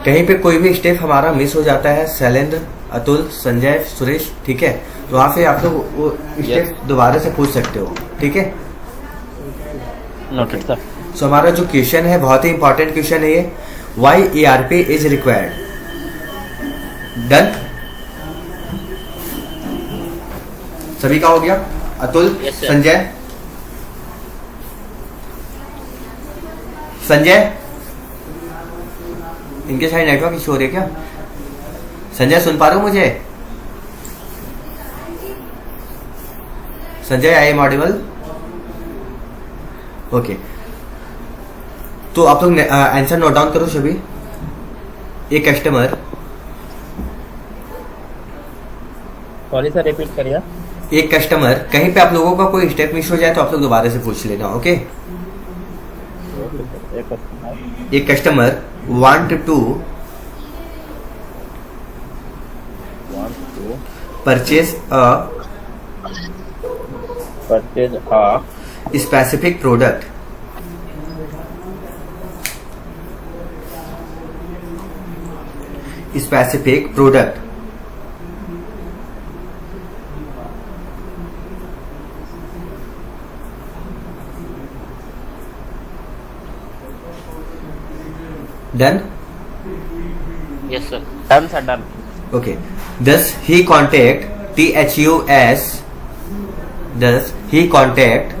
कहीं पे कोई भी स्टेप हमारा मिस हो जाता है, शैलेंद्र, अतुल, संजय, सुरेश, ठीक है, तो वहाँ पे आप लोग वो स्टेप दोबारा से पूछ सकते हो, ठीक है। Noted sir. सो हमारा जो क्वेश्चन है बहुत ही इंपॉर्टेंट क्वेश्चन है ये, why ERP is required. Done, सभी का हो गया। Atul, Yes, sir. संजय, संजय, इनके साइड नेटवर्क इशू हो रही है क्या? संजय सुन पा रहे हो मुझे? Sanjay, I am audible? Okay, तो आप लोग आंसर नोट डाउन करो सभी। एक कस्टमर, सॉरी सर, रिपीट करिए। एक कस्टमर, कहीं पे आप लोगों का कोई स्टेप मिस हो जाए तो आप लोग दोबारा से पूछ लेना, ओके। एक customer want to purchase a specific product, specific product, done. Yes sir, done sir, done. Okay. Thus he contact THUS. Thus he contact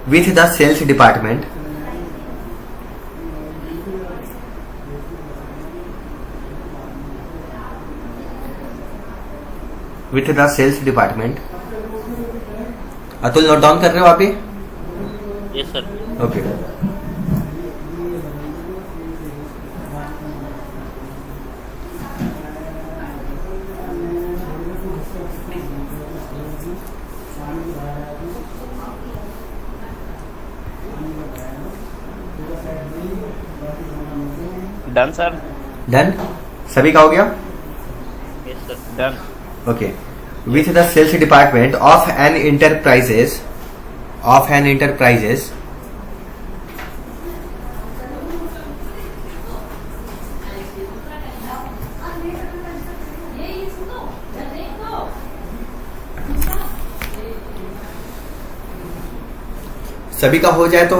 with the sales department. With the sales department. Atul note down कर रहे हो आप ये? Yes sir. Okay. Done sir. Done, सभी का हो गया? Yes sir, done. Okay. With the sales department of an enterprises, सभी का हो जाए तो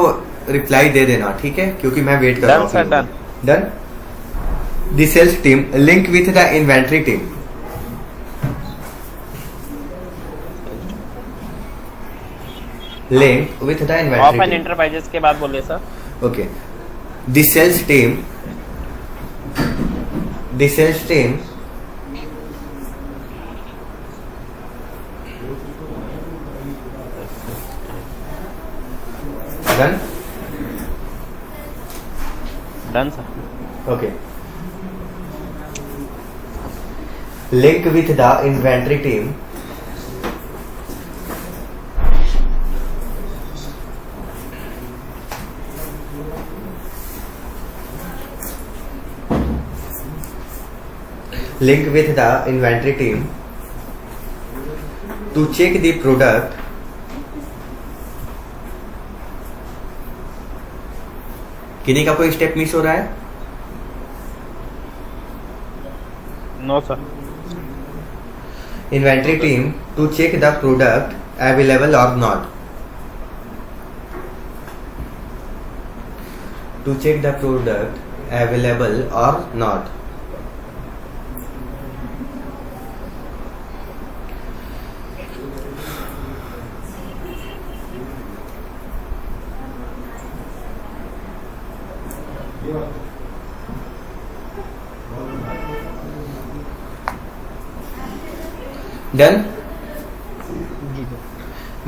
रिप्लाई दे देना, ठीक है, क्योंकि मैं वेट कर रहा हूँ। Done sir, done. Done. The sales team link with the inventory team, link with the off inventory and team. Enterprises के बाद बोलिए sir. Okay. The sales team done? Done sir. Okay. Link with the inventory team to check the product किन्हीं का कोई step miss हो रहा है? No sir. Inventory team to check the product available or not. To check the product available or not. Done?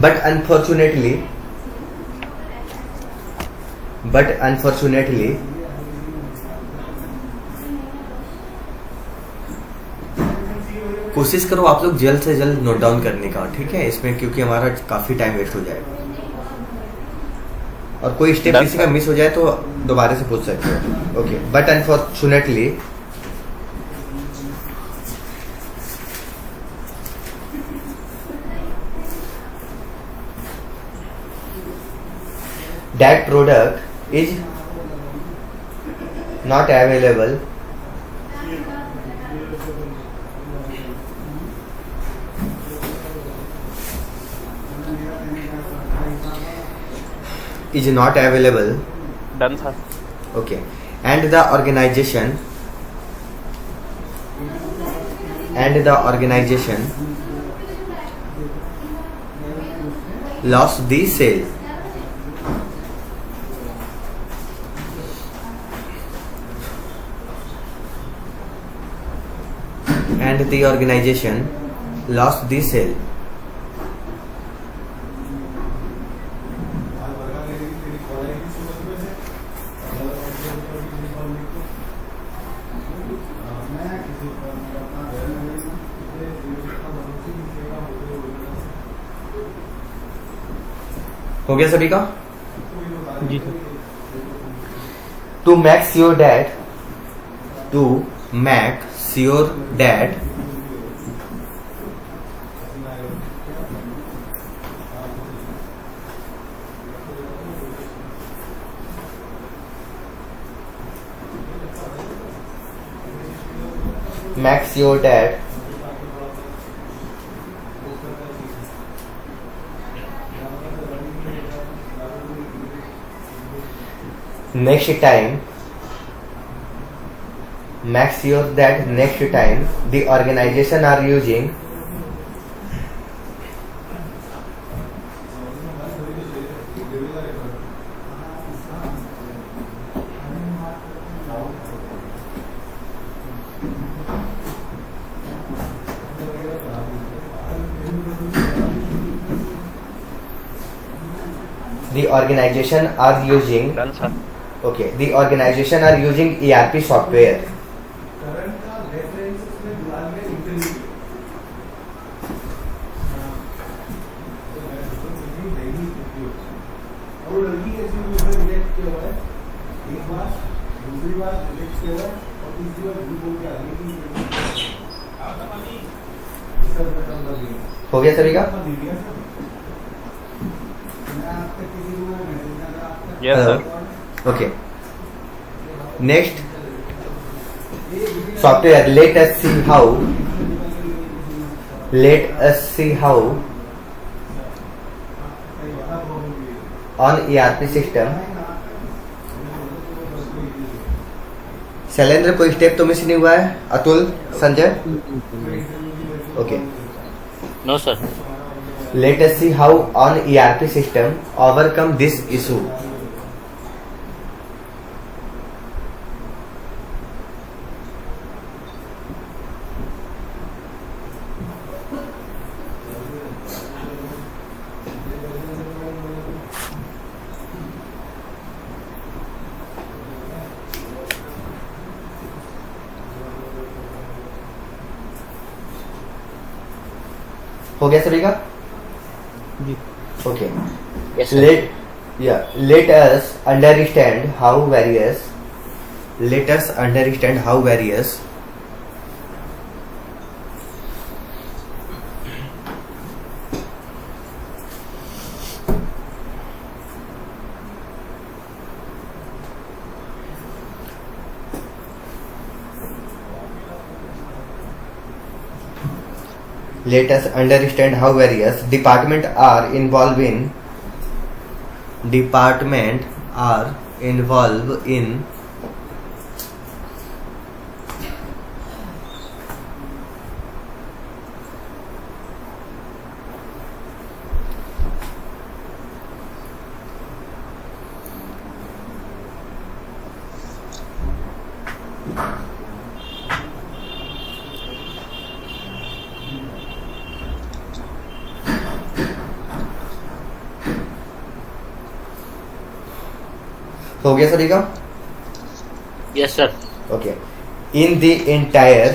But unfortunately कोशिश करो आप लोग जल्द से जल्द नोट डाउन करने का, ठीक है, इसमें, क्योंकि हमारा काफी टाइम वेस्ट हो जाएगा। और कोई स्टेप किसी का मिस हो जाए तो दोबारा से पूछ सकते हो। Okay, but unfortunately that product is not available is not available. Done, sir. Okay. And the organization lost the sale. And the organization lost the sale. हो गया सभी का? जी sir. To max your dad next time the organization are using Done, sir. okay, the organization are using ERP software. हो गया सभी का? Yes, sir. Okay. Next, software. Let us see how on ERP system. Shailendra कोई step तो miss नहीं हुआ है? Atul, Sanjay? Okay. No, sir. Let us see how on ERP system overcome this issue. हो गया सभी का? Okay. Yes, sir. Let us understand how various department are involved in हो गया सभी का? Yes, sir. Okay. In the entire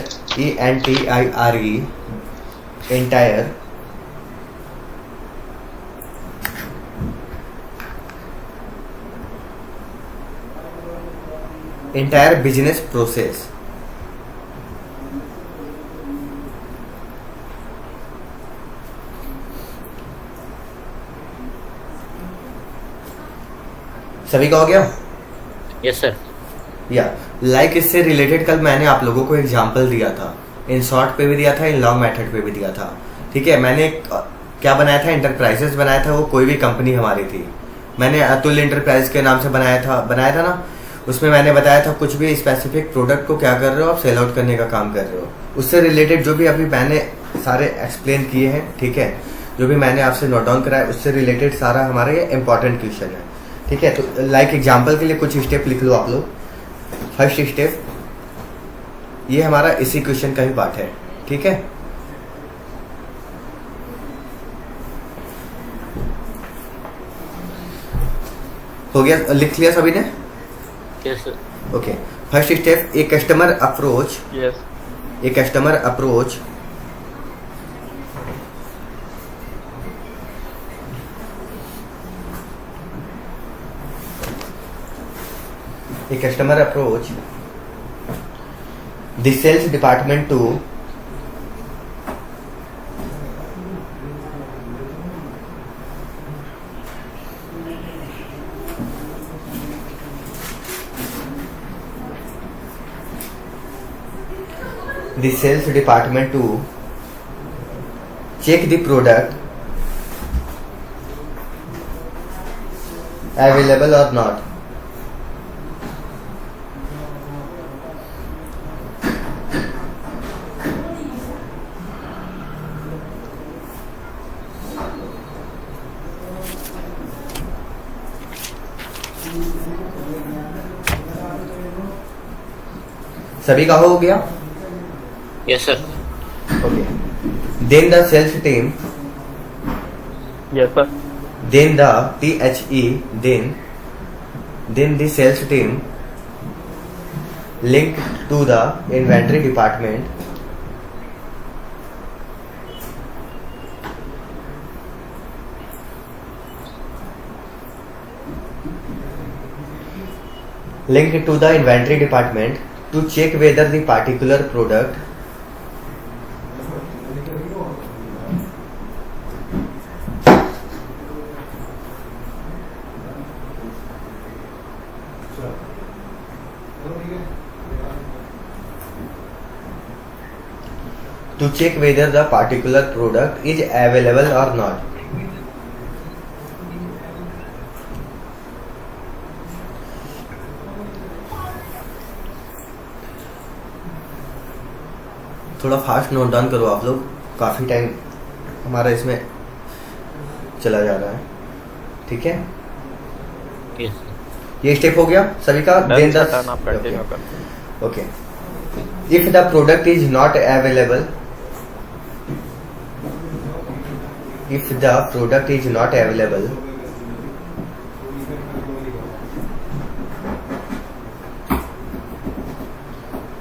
entire business process, सभी का हो गया? Yes, sir. या लाइक इससे रिलेटेड कल मैंने आप लोगों को एग्जांपल दिया था, इन शॉर्ट पे भी दिया था, इन लॉन्ग मेथड पे भी दिया था। ठीक है, मैंने क्या बनाया था, इंटरप्राइजेस बनाया था, वो कोई भी कंपनी हमारी थी। मैंने अतुल इंटरप्राइज के नाम से बनाया था ना। उसमें मैंने बताया था कुछ भी स्पेसिफिक प्रोडक्ट को क्या कर रहे हो आप, सेल आउट करने का काम कर रहे हो। उससे रिलेटेड जो भी अभी मैंने सारे एक्सप्लेन किए हैं, ठीक है, जो भी मैंने आपसे नोट डाउन कराया उससे रिलेटेड सारा हमारा ये इंपॉर्टेंट क्वेश्चन है। ठीक है, तो लाइक एग्जाम्पल के लिए कुछ स्टेप लिख लो आप लोग। फर्स्ट स्टेप, ये हमारा इसी क्वेश्चन का ही पार्ट है। ठीक है, हो गया, लिख लिया सभी ने? Yes, sir. Okay, first step, a customer approach. Yes. A customer approach a customer approach the sales department to check the product available or not. सभी का हो गया? Yes, sir. Okay, then the sales team, Yes, sir. then the THE, then the sales team linked to the inventory department to check whether the particular product is available or not. थोड़ा fast note down करो आप लोग, काफी time हमारा इसमें चला जा रहा है। ठीक है, Yes, sir. ये स्टेप हो गया सभी का? Done, Then sir. the- Done, आप continue करो। okay, if the product is not available, if the product is not available,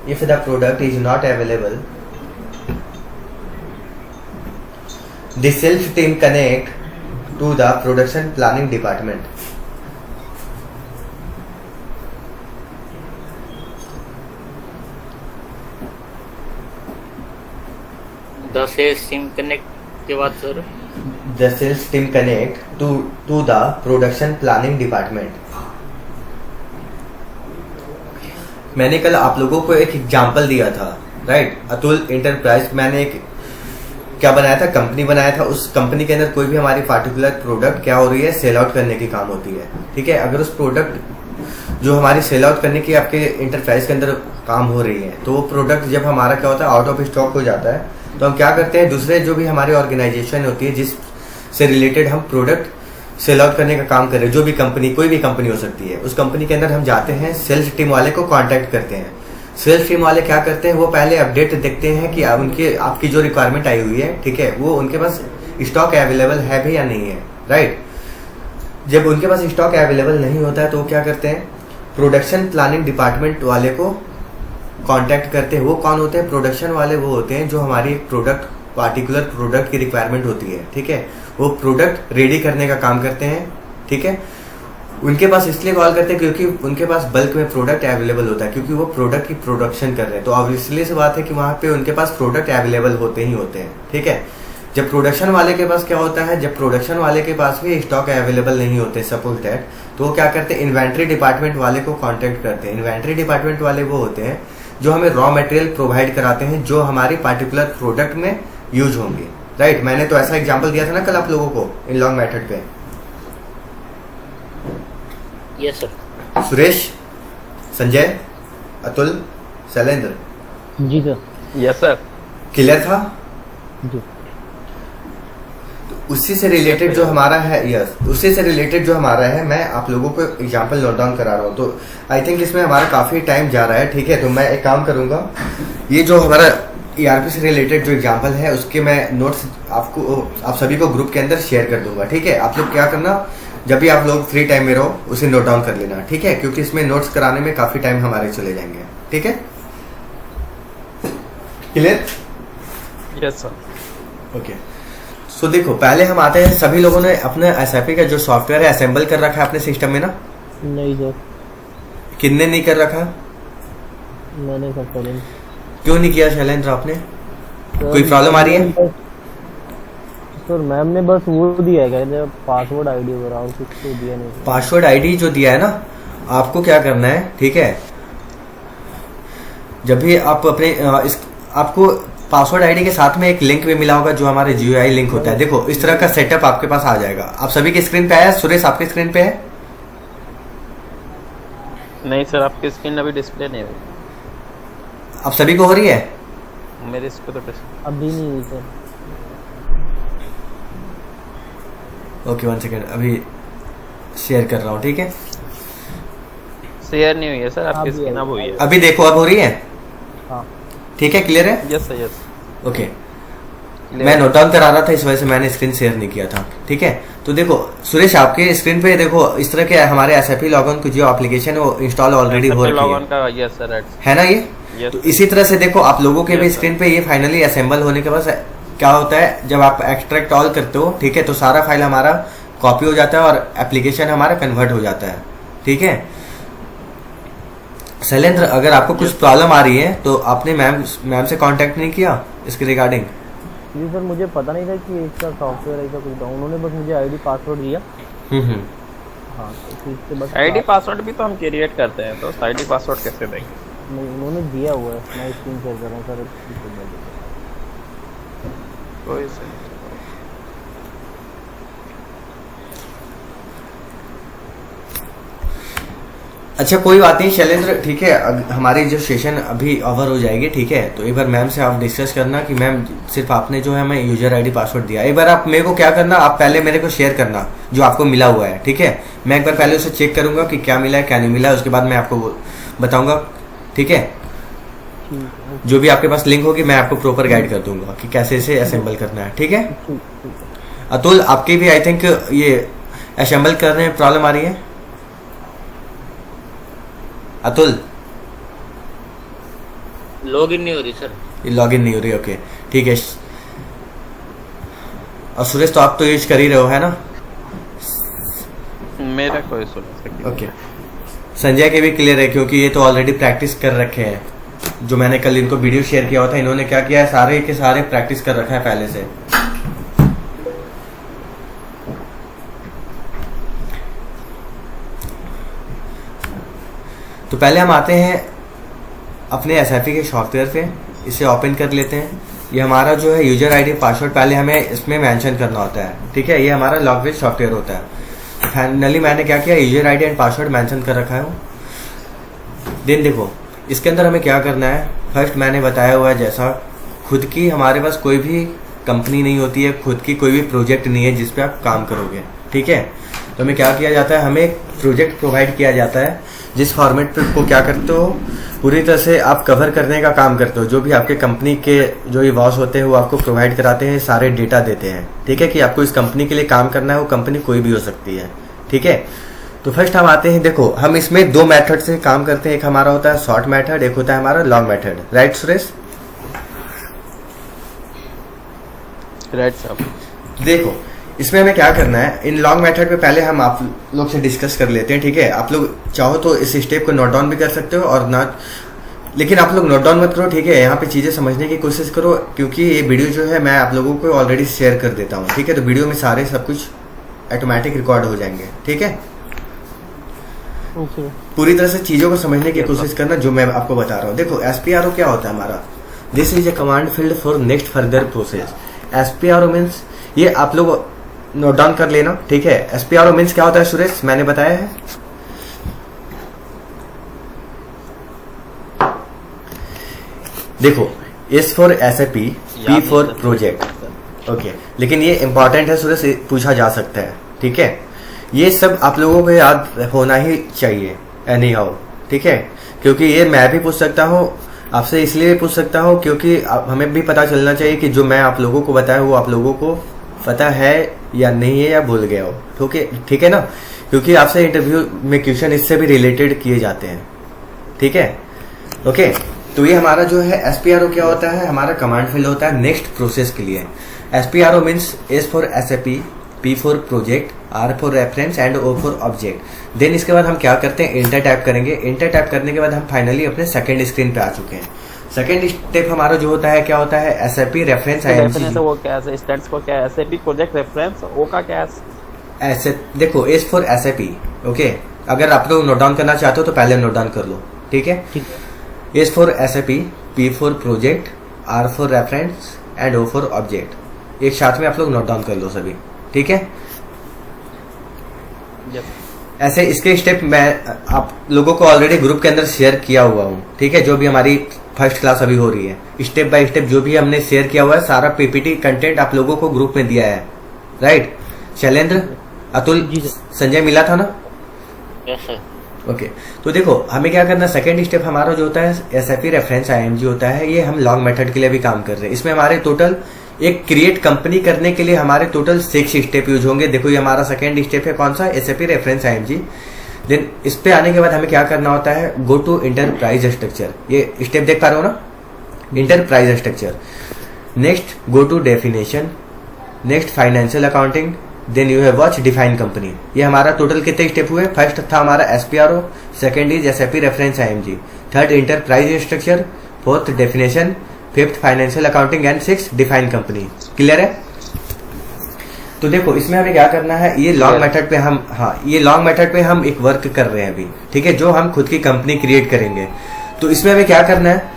if the product is not available, the sales team connect to the production planning department. The sales team connect के बाद sir The sales team connect to the production planning department. मैंने कल आप लोगों को एक example दिया था, राइट? अतुल इंटरप्राइज, मैंने एक क्या बनाया था, कंपनी बनाया था। उस कंपनी के अंदर कोई भी हमारी पार्टिकुलर प्रोडक्ट क्या हो रही है, सेल आउट करने की काम होती है। ठीक है, अगर उस प्रोडक्ट जो हमारी सेल आउट करने की आपके इंटरप्राइज के अंदर काम हो रही है, तो वो प्रोडक्ट जब हमारा क्या होता है, आउट ऑफ स्टॉक हो जाता है, तो हम क्या करते हैं, दूसरे जो भी हमारी ऑर्गेनाइजेशन होती है जिस से रिलेटेड हम प्रोडक्ट सेल आउट करने का काम कर रहे हैं, जो भी कंपनी, कोई भी कंपनी हो सकती है, उस कंपनी के अंदर हम जाते हैं, सेल्स टीम वाले को कांटेक्ट करते हैं। सेल्स टीम वाले क्या करते हैं, वो पहले अपडेट देखते हैं कि उनके आपकी जो रिक्वायरमेंट आई हुई है, ठीक है, वो उनके पास स्टॉक अवेलेबल है भी या नहीं है, राइट? जब उनके पास स्टॉक अवेलेबल नहीं होता है तो वो क्या करते हैं, प्रोडक्शन प्लानिंग डिपार्टमेंट वाले को कांटेक्ट करते हैं। वो कौन होते हैं? प्रोडक्शन वाले वो होते हैं जो हमारी एक प्रोडक्ट, पार्टिकुलर प्रोडक्ट की रिक्वायरमेंट होती है, ठीक है, वो प्रोडक्ट रेडी करने का काम करते हैं। ठीक है, उनके पास इसलिए कॉल करते हैं क्योंकि उनके पास बल्क में प्रोडक्ट अवेलेबल होता है, क्योंकि वो प्रोडक्ट की प्रोडक्शन कर रहे हैं, तो ऑब्वियसली से बात है कि वहां पे उनके पास प्रोडक्ट अवेलेबल होते ही होते हैं। ठीक है, जब प्रोडक्शन वाले के पास क्या होता है, जब प्रोडक्शन वाले के पास भी स्टॉक अवेलेबल नहीं होते सपोज दैट, तो वो क्या करते हैं, इन्वेंट्री डिपार्टमेंट वाले को कांटेक्ट करते हैं। इन्वेंट्री डिपार्टमेंट वाले वो होते हैं जो हमें रॉ मटेरियल प्रोवाइड कराते हैं जो हमारी पार्टिकुलर प्रोडक्ट में यूज होंगे, राइट। मैंने तो ऐसा एग्जांपल दिया था ना कल आप लोगों को इन लॉन्ग मेथड पे। Yes sir. सुरेश, संजय, अतुल, शैलेंद्र, जी सर। Yes sir. क्लियर था? जी। उसी से रिलेटेड जो हमारा है, यस, उसी से रिलेटेड जो हमारा है, मैं आप लोगों को एग्जांपल नोट डाउन करा रहा हूँ। तो आई थिंक इसमें हमारा काफी टाइम जा रहा है, ठीक है। तो मैं एक काम करूंगा, ये जो हमारा ईआरपी से रिलेटेड जो एग्जांपल है उसके मैं नोट्स आपको, आप सभी को ग्रुप के अंदर शेयर कर दूंगा, ठीक है। आप लोग क्या करना, जब भी आप लोग फ्री टाइम में रहो उसे नोट डाउन कर लेना, ठीक है, क्योंकि इसमें नोट्स कराने में काफी टाइम हमारे चले जाएंगे, ठीक है। क्लियर? Yes sir. ओके। सो देखो, पहले हम आते हैं, सभी लोगों ने अपने एसएपी का जो सॉफ्टवेयर है असेंबल कर रखा है अपने सिस्टम में ना? नहीं सर, कितने नहीं कर रखा? मैंने सब करें। क्यों नहीं किया शैलेंद्र आपने? कोई प्रॉब्लम आ रही है? सर मैम ने बस वो दिया है, कहते पासवर्ड आईडी वगैरह और कुछ तो दिया नहीं। पासवर्ड आईडी जो दिया है ना, आपको क्या करना है, ठीक है, जब भी आप अपने आपको पासवर्ड आईडी के साथ में एक लिंक भी मिला होगा जो हमारे जीयूआई लिंक होता है। देखो इस तरह का सेटअप आपके पास आ जाएगा। आप सभी की स्क्रीन पे आया? सुरेश आपके स्क्रीन पे है? नहीं सर, आपकी स्क्रीन अभी डिस्प्ले नहीं हुई। आप सभी को हो रही है? मेरे इस पे तो डिस्प्ले अभी नहीं हुई सर। ओके, 1 सेकेंड, अभी शेयर कर रहा हूँ, ठीक है। शेयर नहीं हुई है सर, आपकी अभी स्क्रीन अब हुई है। अभी देखो, अब हो रही है? हाँ ठीक है, क्लियर है? Yes sir, yes. ओके, मैं नोट डाउन करा रहा था, इस वजह से मैंने स्क्रीन शेयर नहीं किया था, ठीक है। तो देखो सुरेश, आपके स्क्रीन पे देखो इस तरह के हमारे एसएपी लॉगइन की जो एप्लीकेशन है वो इंस्टॉल ऑलरेडी हो रखी लॉगइन का यस सर, है ना ये? यस। तो इसी तरह से देखो आप लोगों के भी Yes, स्क्रीन पे ये फाइनली असेंबल होने के बाद क्या होता है, जब आप एक्सट्रैक्ट ऑल करते हो, ठीक है, तो सारा फाइल हमारा कॉपी हो जाता है और एप्लीकेशन हमारा कन्वर्ट हो जाता है, ठीक है। शैलेंद्र, अगर आपको कुछ प्रॉब्लम आ रही है तो आपने मैम से कांटेक्ट नहीं किया इसके रिगार्डिंग? जी सर, मुझे पता नहीं था कि इसका सॉफ्टवेयर ऐसा कुछ था। उन्होंने बस मुझे आईडी पासवर्ड दिया। हाँ, तो फिर इससे बस आईडी पासवर्ड भी तो हम क्रिएट करते हैं, तो आईडी पासवर्ड कैसे देंगे? नहीं, उन्होंने दिया हुआ है। मैं स्क्रीन शेयर कर रहा हूँ सर। कोई से अच्छा, कोई बात नहीं शैलेंद्र, ठीक है। हमारी जो सेशन अभी ओवर हो जाएगी, ठीक है, तो एक बार मैम से आप डिस्कस करना कि मैम सिर्फ आपने जो है हमें यूजर आईडी पासवर्ड दिया, एक बार आप मेरे को क्या करना, आप पहले मेरे को शेयर करना जो आपको मिला हुआ है, ठीक है। मैं एक बार पहले उसे चेक करूंगा कि क्या मिला है क्या नहीं मिला है, उसके बाद मैं आपको बताऊंगा, ठीक है। जो भी आपके पास लिंक होगी मैं आपको प्रॉपर गाइड कर दूंगा कि कैसे इसे असेंबल करना है, ठीक है। अतुल, आपकी भी आई थिंक ये असेंबल करने में प्रॉब्लम आ रही है? अतुल, लॉगिन नहीं हो रही सर। ये लॉगिन नहीं हो रही, ओके, ठीक है। और सुरेश, तो आप तो यूज कर ही रहे हो, है ना? मेरा कोई सुन ओके। संजय के भी क्लियर है क्योंकि ये तो ऑलरेडी प्रैक्टिस कर रखे हैं। जो मैंने कल इनको वीडियो शेयर किया हुआ था, इन्होंने क्या किया है, सारे के सारे प्रैक्टिस कर रखा है पहले से। तो पहले हम आते हैं अपने एसएपी के सॉफ्टवेयर पे, इसे ओपन कर लेते हैं। ये हमारा जो है यूजर आईडी पासवर्ड पहले हमें इसमें मेंशन करना होता है, ठीक है। ये हमारा लॉगविज सॉफ्टवेयर होता है। फाइनली मैंने क्या किया, user ID and password mention कर रखा है। देन देखो इसके अंदर हमें क्या करना है। फर्स्ट मैंने बताया हुआ है जैसा, खुद की हमारे पास कोई भी कंपनी नहीं होती है, खुद की कोई भी प्रोजेक्ट नहीं है जिस पे आप काम करोगे, ठीक है। तो हमें क्या किया जाता है, हमें एक प्रोजेक्ट प्रोवाइड किया जाता है जिस फॉर्मेट पे को क्या करते हो, पूरी तरह से आप कवर करने का काम करते हो। जो भी आपके कंपनी के जो ये बॉस होते हैं वो आपको प्रोवाइड कराते हैं, सारे डेटा देते हैं, ठीक है, कि आपको इस कंपनी के लिए काम करना है। वो कंपनी कोई भी हो सकती है, ठीक है। तो फर्स्ट हम आते हैं, देखो हम इसमें दो मेथड से काम करते हैं। एक हमारा होता है शॉर्ट मेथड, एक होता है हमारा long method, right Suresh? Right साहब। देखो इसमें हमें क्या करना है, इन लॉन्ग मेथड पे पहले हम आप लोग से डिस्कस कर लेते हैं, ठीक है। आप लोग चाहो तो इस स्टेप को नोट डाउन भी कर सकते हो और ना लेकिन आप लोग नोट डाउन मत करो, ठीक है? यहाँ पे चीजें समझने की कोशिश करो, क्योंकि ये वीडियो जो है मैं आप लोगों को ऑलरेडी शेयर कर देता हूँ, ठीक है? तो वीडियो में सारे सब कुछ ऑटोमेटिक रिकॉर्ड हो जाएंगे, ठीक है? ओके। पूरी तरह से चीजों को समझने की कोशिश करना जो मैं आपको बता रहा हूँ। देखो SPRO क्या होता है हमारा, this is a command field for next further process. SPRO means, ये आप लोग नोट डाउन कर लेना, ठीक है? SPRO मीन्स क्या होता है सुरेश, मैंने बताया है? देखो, S for SAP, P for project, okay. लेकिन ये इंपॉर्टेंट है सुरेश, पूछा जा सकता है, ठीक है? ये सब आप लोगों को याद होना ही चाहिए एनी हाउ, ठीक है? क्योंकि ये मैं भी पूछ सकता हूँ आपसे, इसलिए पूछ सकता हूँ क्योंकि हमें भी पता चलना चाहिए कि जो मैं आप लोगों को बताया वो आप लोगों को पता है या नहीं है या भूल गया हो, ठीक है ना? क्योंकि आपसे इंटरव्यू में क्वेश्चन इससे भी रिलेटेड किए जाते हैं, ठीक है? ओके। तो ये हमारा जो है SPRO क्या होता है, हमारा कमांड फील्ड होता है नेक्स्ट प्रोसेस के लिए। SPRO means S for SAP, P for project, R for reference and O for object. Then इसके बाद हम क्या करते हैं, इंटर टाइप करेंगे। इंटर टाइप करने के बाद हम फाइनली अपने सेकंड स्क्रीन पे आ चुके हैं। सेकंड स्टेप हमारा जो होता है क्या होता है, SAP रेफरेंस IMG। वो क्या है, स्टैट्स को क्या है, SAP प्रोजेक्ट रेफरेंस, ओ का क्या है? ऐसे देखो, S फॉर SAP, ओके। अगर आप लोग नोट डाउन करना चाहते हो तो पहले नोट डाउन कर लो, ठीक है? S for SAP, P for project, R for reference and O for object. एक साथ में आप लोग नोट डाउन कर लो सभी, ठीक है? ऐसे इसके स्टेप मैं आप लोगों को ऑलरेडी ग्रुप के अंदर शेयर किया हुआ हूँ, ठीक है? जो भी हमारी फर्स्ट क्लास अभी हो रही है, स्टेप बाय स्टेप जो भी हमने शेयर किया हुआ है, सारा PPT कंटेंट आप लोगों को ग्रुप में दिया है, राइट? शैलेंद्र, अतुल, संजय मिला था ना? Yes sir. ओके। तो देखो, हमें क्या करना, सेकंड स्टेप हमारा जो होता है SAP रेफरेंस IMG होता है। ये हम लॉन्ग मेथड के लिए भी काम कर रहे हैं। इसमें हमारे टोटल एक क्रिएट कंपनी करने के लिए हमारे टोटल 6 स्टेप यूज होंगे। देखो, ये हमारा सेकंड स्टेप है, कौन सा, SAP रेफरेंस IMG। देन इस पे आने के बाद हमें क्या करना होता है, गो टू इंटरप्राइज स्ट्रक्चर। ये स्टेप देख पा रहे हो ना, enterprise structure. Next go to definition, next financial accounting, then you have watch define company. ये हमारा टोटल कितने स्टेप हुए, फर्स्ट था हमारा SPRO, second is SAP reference IMG, third enterprise structure, fourth definition, fifth financial accounting and 6 define company. Clear है? तो देखो, इसमें हमें क्या करना है, ये लॉन्ग मेथड पे हम, हाँ, ये लॉन्ग मेथड पे हम एक वर्क कर रहे हैं अभी, ठीक है? जो हम खुद की कंपनी क्रिएट करेंगे। तो इसमें हमें क्या करना है,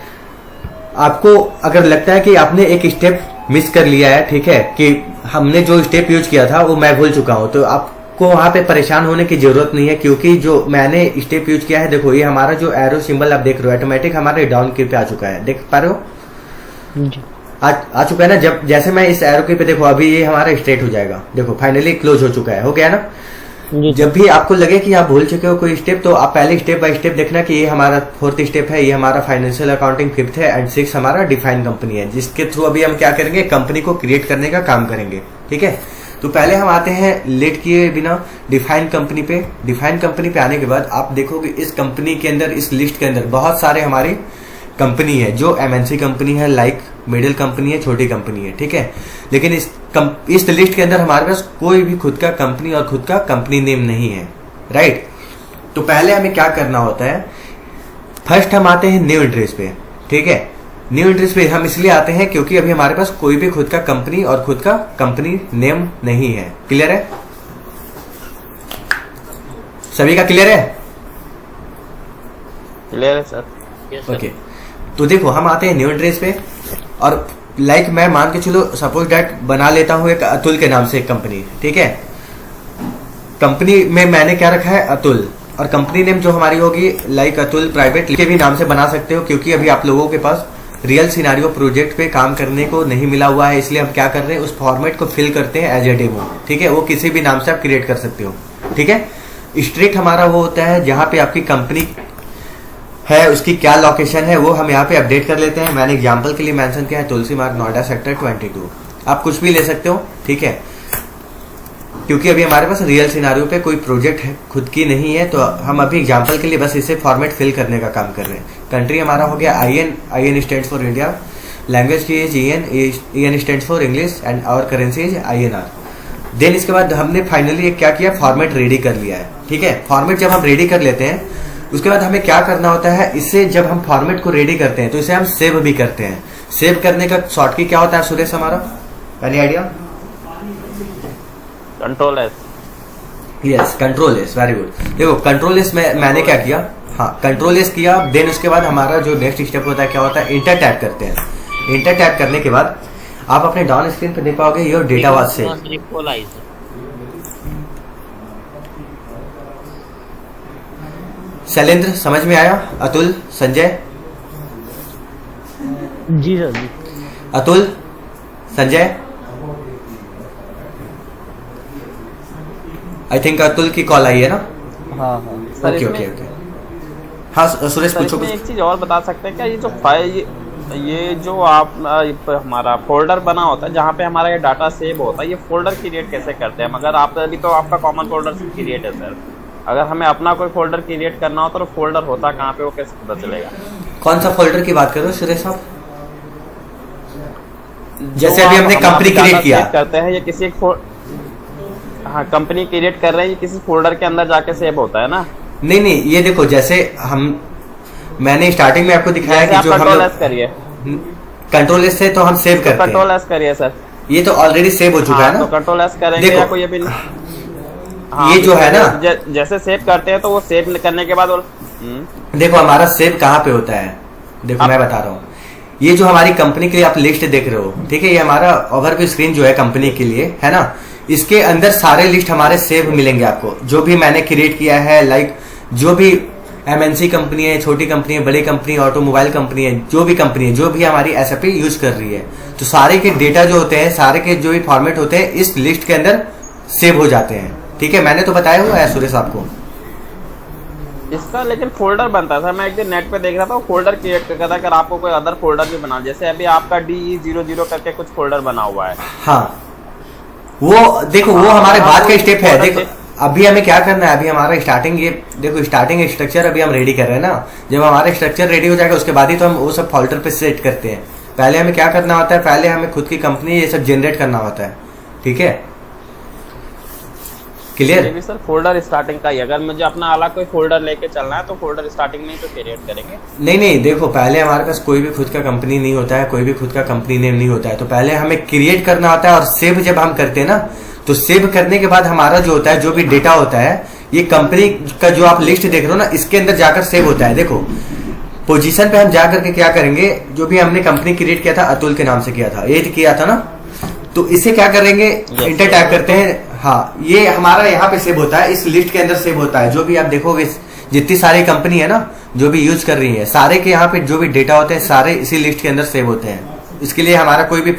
आपको अगर लगता है कि आपने एक स्टेप मिस कर लिया है, ठीक है, कि हमने जो स्टेप यूज किया था वो मैं भूल चुका हूं, तो आपको वहां पे परेशान होने की जरूरत नहीं है, क्योंकि जो मैंने स्टेप यूज किया है, देखो ये हमारा जो एरो सिंबल आप देख रहे हो, ऑटोमेटिक हमारे डाउन की पे आ चुका है, देख पा रहे हो? आ चुका है ना? जब जैसे मैं इस एरो की पे, देखो अभी ये हमारा स्ट्रेट हो जाएगा, देखो फाइनली क्लोज हो चुका है, हो गया ना? जब भी आपको लगे कि आप भूल चुके हो कोई स्टेप, तो आप पहले स्टेप बाय स्टेप देखना कि ये हमारा फोर्थ स्टेप है, ये हमारा फाइनेंशियल अकाउंटिंग फिफ्थ है एंड 6 हमारा डिफाइन कंपनी है, जिसके थ्रू अभी हम क्या करेंगे, कंपनी को क्रिएट करने का काम करेंगे, ठीक है? तो पहले हम आते हैं लेट किए बिना डिफाइन कंपनी पे। डिफाइन कंपनी पे आने के बाद आप देखोगे इस कंपनी के अंदर, इस लिस्ट के अंदर बहुत सारे हमारी कंपनी है, जो MNC कंपनी है, लाइक मिडिल कंपनी है, छोटी कंपनी है, ठीक है? लेकिन इस लिस्ट के अंदर हमारे पास कोई भी खुद का कंपनी और खुद का कंपनी नेम नहीं है, राइट? तो पहले हमें क्या करना होता है, फर्स्ट हम आते हैं न्यू एंट्रीज पे, ठीक है? न्यू एंट्रीज पे हम इसलिए आते हैं क्योंकि अभी हमारे पास कोई भी खुद का कंपनी और खुद का कंपनी नेम नहीं है। क्लियर है? सभी का क्लियर है? क्लियर है सर। Yes sir. ओके। तो देखो, हम आते हैं न्यू एंट्रीज पे, और लाइक मैं मान के चलो सपोज दैट बना लेता हूं एक अतुल के नाम से एक कंपनी, ठीक है? कंपनी में मैंने क्या रखा है, अतुल, और कंपनी नेम जो हमारी होगी लाइक अतुल प्राइवेट के भी नाम से बना सकते हो, क्योंकि अभी आप लोगों के पास रियल सिनारियो प्रोजेक्ट पे काम करने को नहीं मिला हुआ है, इसलिए हम क्या कर रहे हैं, उस फॉर्मेट को फिल करते हैं एज ए डेमो, ठीक है? वो किसी भी नाम से आप क्रिएट कर सकते हो, ठीक है? स्ट्रिक्ट हमारा वो होता है जहां पे आपकी कंपनी है, उसकी क्या लोकेशन है वो हम यहाँ पे अपडेट कर लेते हैं। मैंने एग्जांपल के लिए मेंशन किया है तुलसी मार्ग, नोएडा सेक्टर 22। आप कुछ भी ले सकते हो, ठीक है? क्योंकि अभी हमारे पास रियल सिनारियो पे कोई प्रोजेक्ट है खुद की नहीं है, तो हम अभी एग्जांपल के लिए बस इसे फॉर्मेट फिल करने का काम कर रहे हैं। कंट्री हमारा हो गया IN stands for India, language की is EN stands for English and our currency is INR। Then इसके बाद हमने फाइनली क्या किया, फॉर्मेट रेडी कर लिया है, ठीक है? फॉर्मेट जब हम रेडी कर लेते हैं उसके बाद हमें क्या करना होता है, इसे जब हम फॉर्मेट को रेडी करते हैं तो इसे हम सेव भी करते हैं। सेव करने का शॉर्टकट क्या होता है सुरेश हमारा, पहले idea? Control S. Yes, control S, very good. देखो कंट्रोल एस में मैंने क्या किया, हाँ कंट्रोल एस किया, देन उसके बाद हमारा जो नेक्स्ट स्टेप होता है क्या होता है, इंटर टैप करते हैं। इंटर टैप करने के बाद आप अपने डाउन स्क्रीन पे देख पाओगे your data was save. Shailendra समझ में आया? अतुल, संजय? जी सर जी। अतुल, संजय? आई थिंक अतुल की कॉल आई है ना? हाँ हाँ सर, ओके इसमें- ओके ओके। हाँ सुरेश पूछो इसमें कुछ। एक चीज और बता सकते हैं क्या, ये जो फाइल, ये जो आप हमारा फोल्डर बना होता है जहाँ पे हमारा ये डाटा सेव होता है, ये फोल्डर क्रिएट कैसे करते हैं? मगर आप अभी तो आपका कॉमन फोल्डर क्रिएट है सर, अगर हमें अपना कोई फोल्डर क्रिएट करना हो तो फोल्डर होता कहाँ पे, वो कैसे पता चलेगा? कौन सा फोल्डर की बात कर रहे हो सुरेश साहब? जैसे जो अभी आप हमने हमारा कंपनी डाटा क्रिएट किया सेव करते हैं, ये किसी एक हाँ कंपनी क्रिएट कर रहे हैं, ये किसी फोल्डर के अंदर जाके सेव होता है ना? नहीं नहीं, ये देखो जैसे मैंने स्टार्टिंग में आपको दिखाया कि आप जो हम कंट्रोल एस करिए, कंट्रोल एस से तो हम सेव करते हैं, कंट्रोल एस करिए सर। ये तो ऑलरेडी सेव हो चुका हाँ, है तो ना। कंट्रोल एस करेंगे देखो, या कोई अभी ये जो है ना, जैसे सेव करते हैं तो वो सेव करने के बाद देखो हमारा सेव कहाँ पे होता है, देखो मैं बता रहा हूँ। ये जो हमारी कंपनी के लिए आप लिस्ट देख रहे हो, ठीक है, ये हमारा ओवरव्यू स्क्रीन जो है कंपनी के लिए है ना, इसके अंदर सारे लिस्ट हमारे सेव मिलेंगे आपको, जो भी मैंने क्रिएट किया है, लाइक जो भी एमएनसी कंपनी है, छोटी कंपनी है, बड़ी कंपनी है, ऑटोमोबाइल कंपनी है, जो भी कंपनी है, जो भी हमारी एसएपी यूज कर रही है, तो सारे के डेटा जो होते हैं, सारे के जो भी फॉर्मेट होते हैं इस लिस्ट के अंदर सेव हो जाते हैं। ठीक है, मैंने तो बताया हुआ है सुरेश आपको। इसका लेकिन फोल्डर बनता था, मैं एक दिन नेट पे देख रहा था, वो फोल्डर क्रिएट करता था। अगर आपको कोई अदर फोल्डर भी बना, जैसे अभी आपका DE00 करके कुछ फोल्डर बना हुआ है, हाँ वो देखो, वो हमारे बाद का स्टेप है। देखो अभी हमें क्या करना है, अभी हमारा स्टार्टिंग, ये देखो स्टार्टिंग स्ट्रक्चर अभी हम रेडी कर रहे हैं ना, जब हमारा स्ट्रक्चर रेडी हो जाएगा उसके बाद ही तो हम वो सब फोल्डर पे सेट करते हैं। पहले हमें क्या करना होता है, पहले हमें खुद की कंपनी ये सब जनरेट करना होता है। ठीक है, क्लियर? ये भी सर फोल्डर स्टार्टिंग का ही, अगर मुझे अपना अलग कोई फोल्डर लेके चलना है तो फोल्डर स्टार्टिंग में ही तो क्रिएट करेंगे। नहीं नहीं, देखो पहले हमारे पास कोई भी खुद का कंपनी नहीं होता है, कोई भी खुद का कंपनी नेम नहीं होता है, तो पहले हमें क्रिएट करना होता है। और सेव जब हम करते हैं ना, तो सेव करने के बाद हमारा जो होता है, जो भी डेटा होता है, ये कंपनी का जो आप लिस्ट देख रहे हो ना, इसके अंदर जाकर सेव होता है। देखो पोजीशन पे हम जाकर के क्या करेंगे, जो भी हमने कंपनी क्रिएट किया था, अतुल के नाम से किया था, ये किया था ना, तो इसे क्या करेंगे, इंटर टैप करते हैं। हाँ, ये हमारा यहाँ पे सेव होता है, इस लिस्ट के अंदर सेव होता है। जो भी आप देखोगे, जितनी सारी कंपनी है ना जो भी यूज कर रही है, सारे के यहाँ पे जो भी डेटा होते हैं सारे इसी लिस्ट के अंदर सेव होते हैं। इसके लिए हमारा कोई भी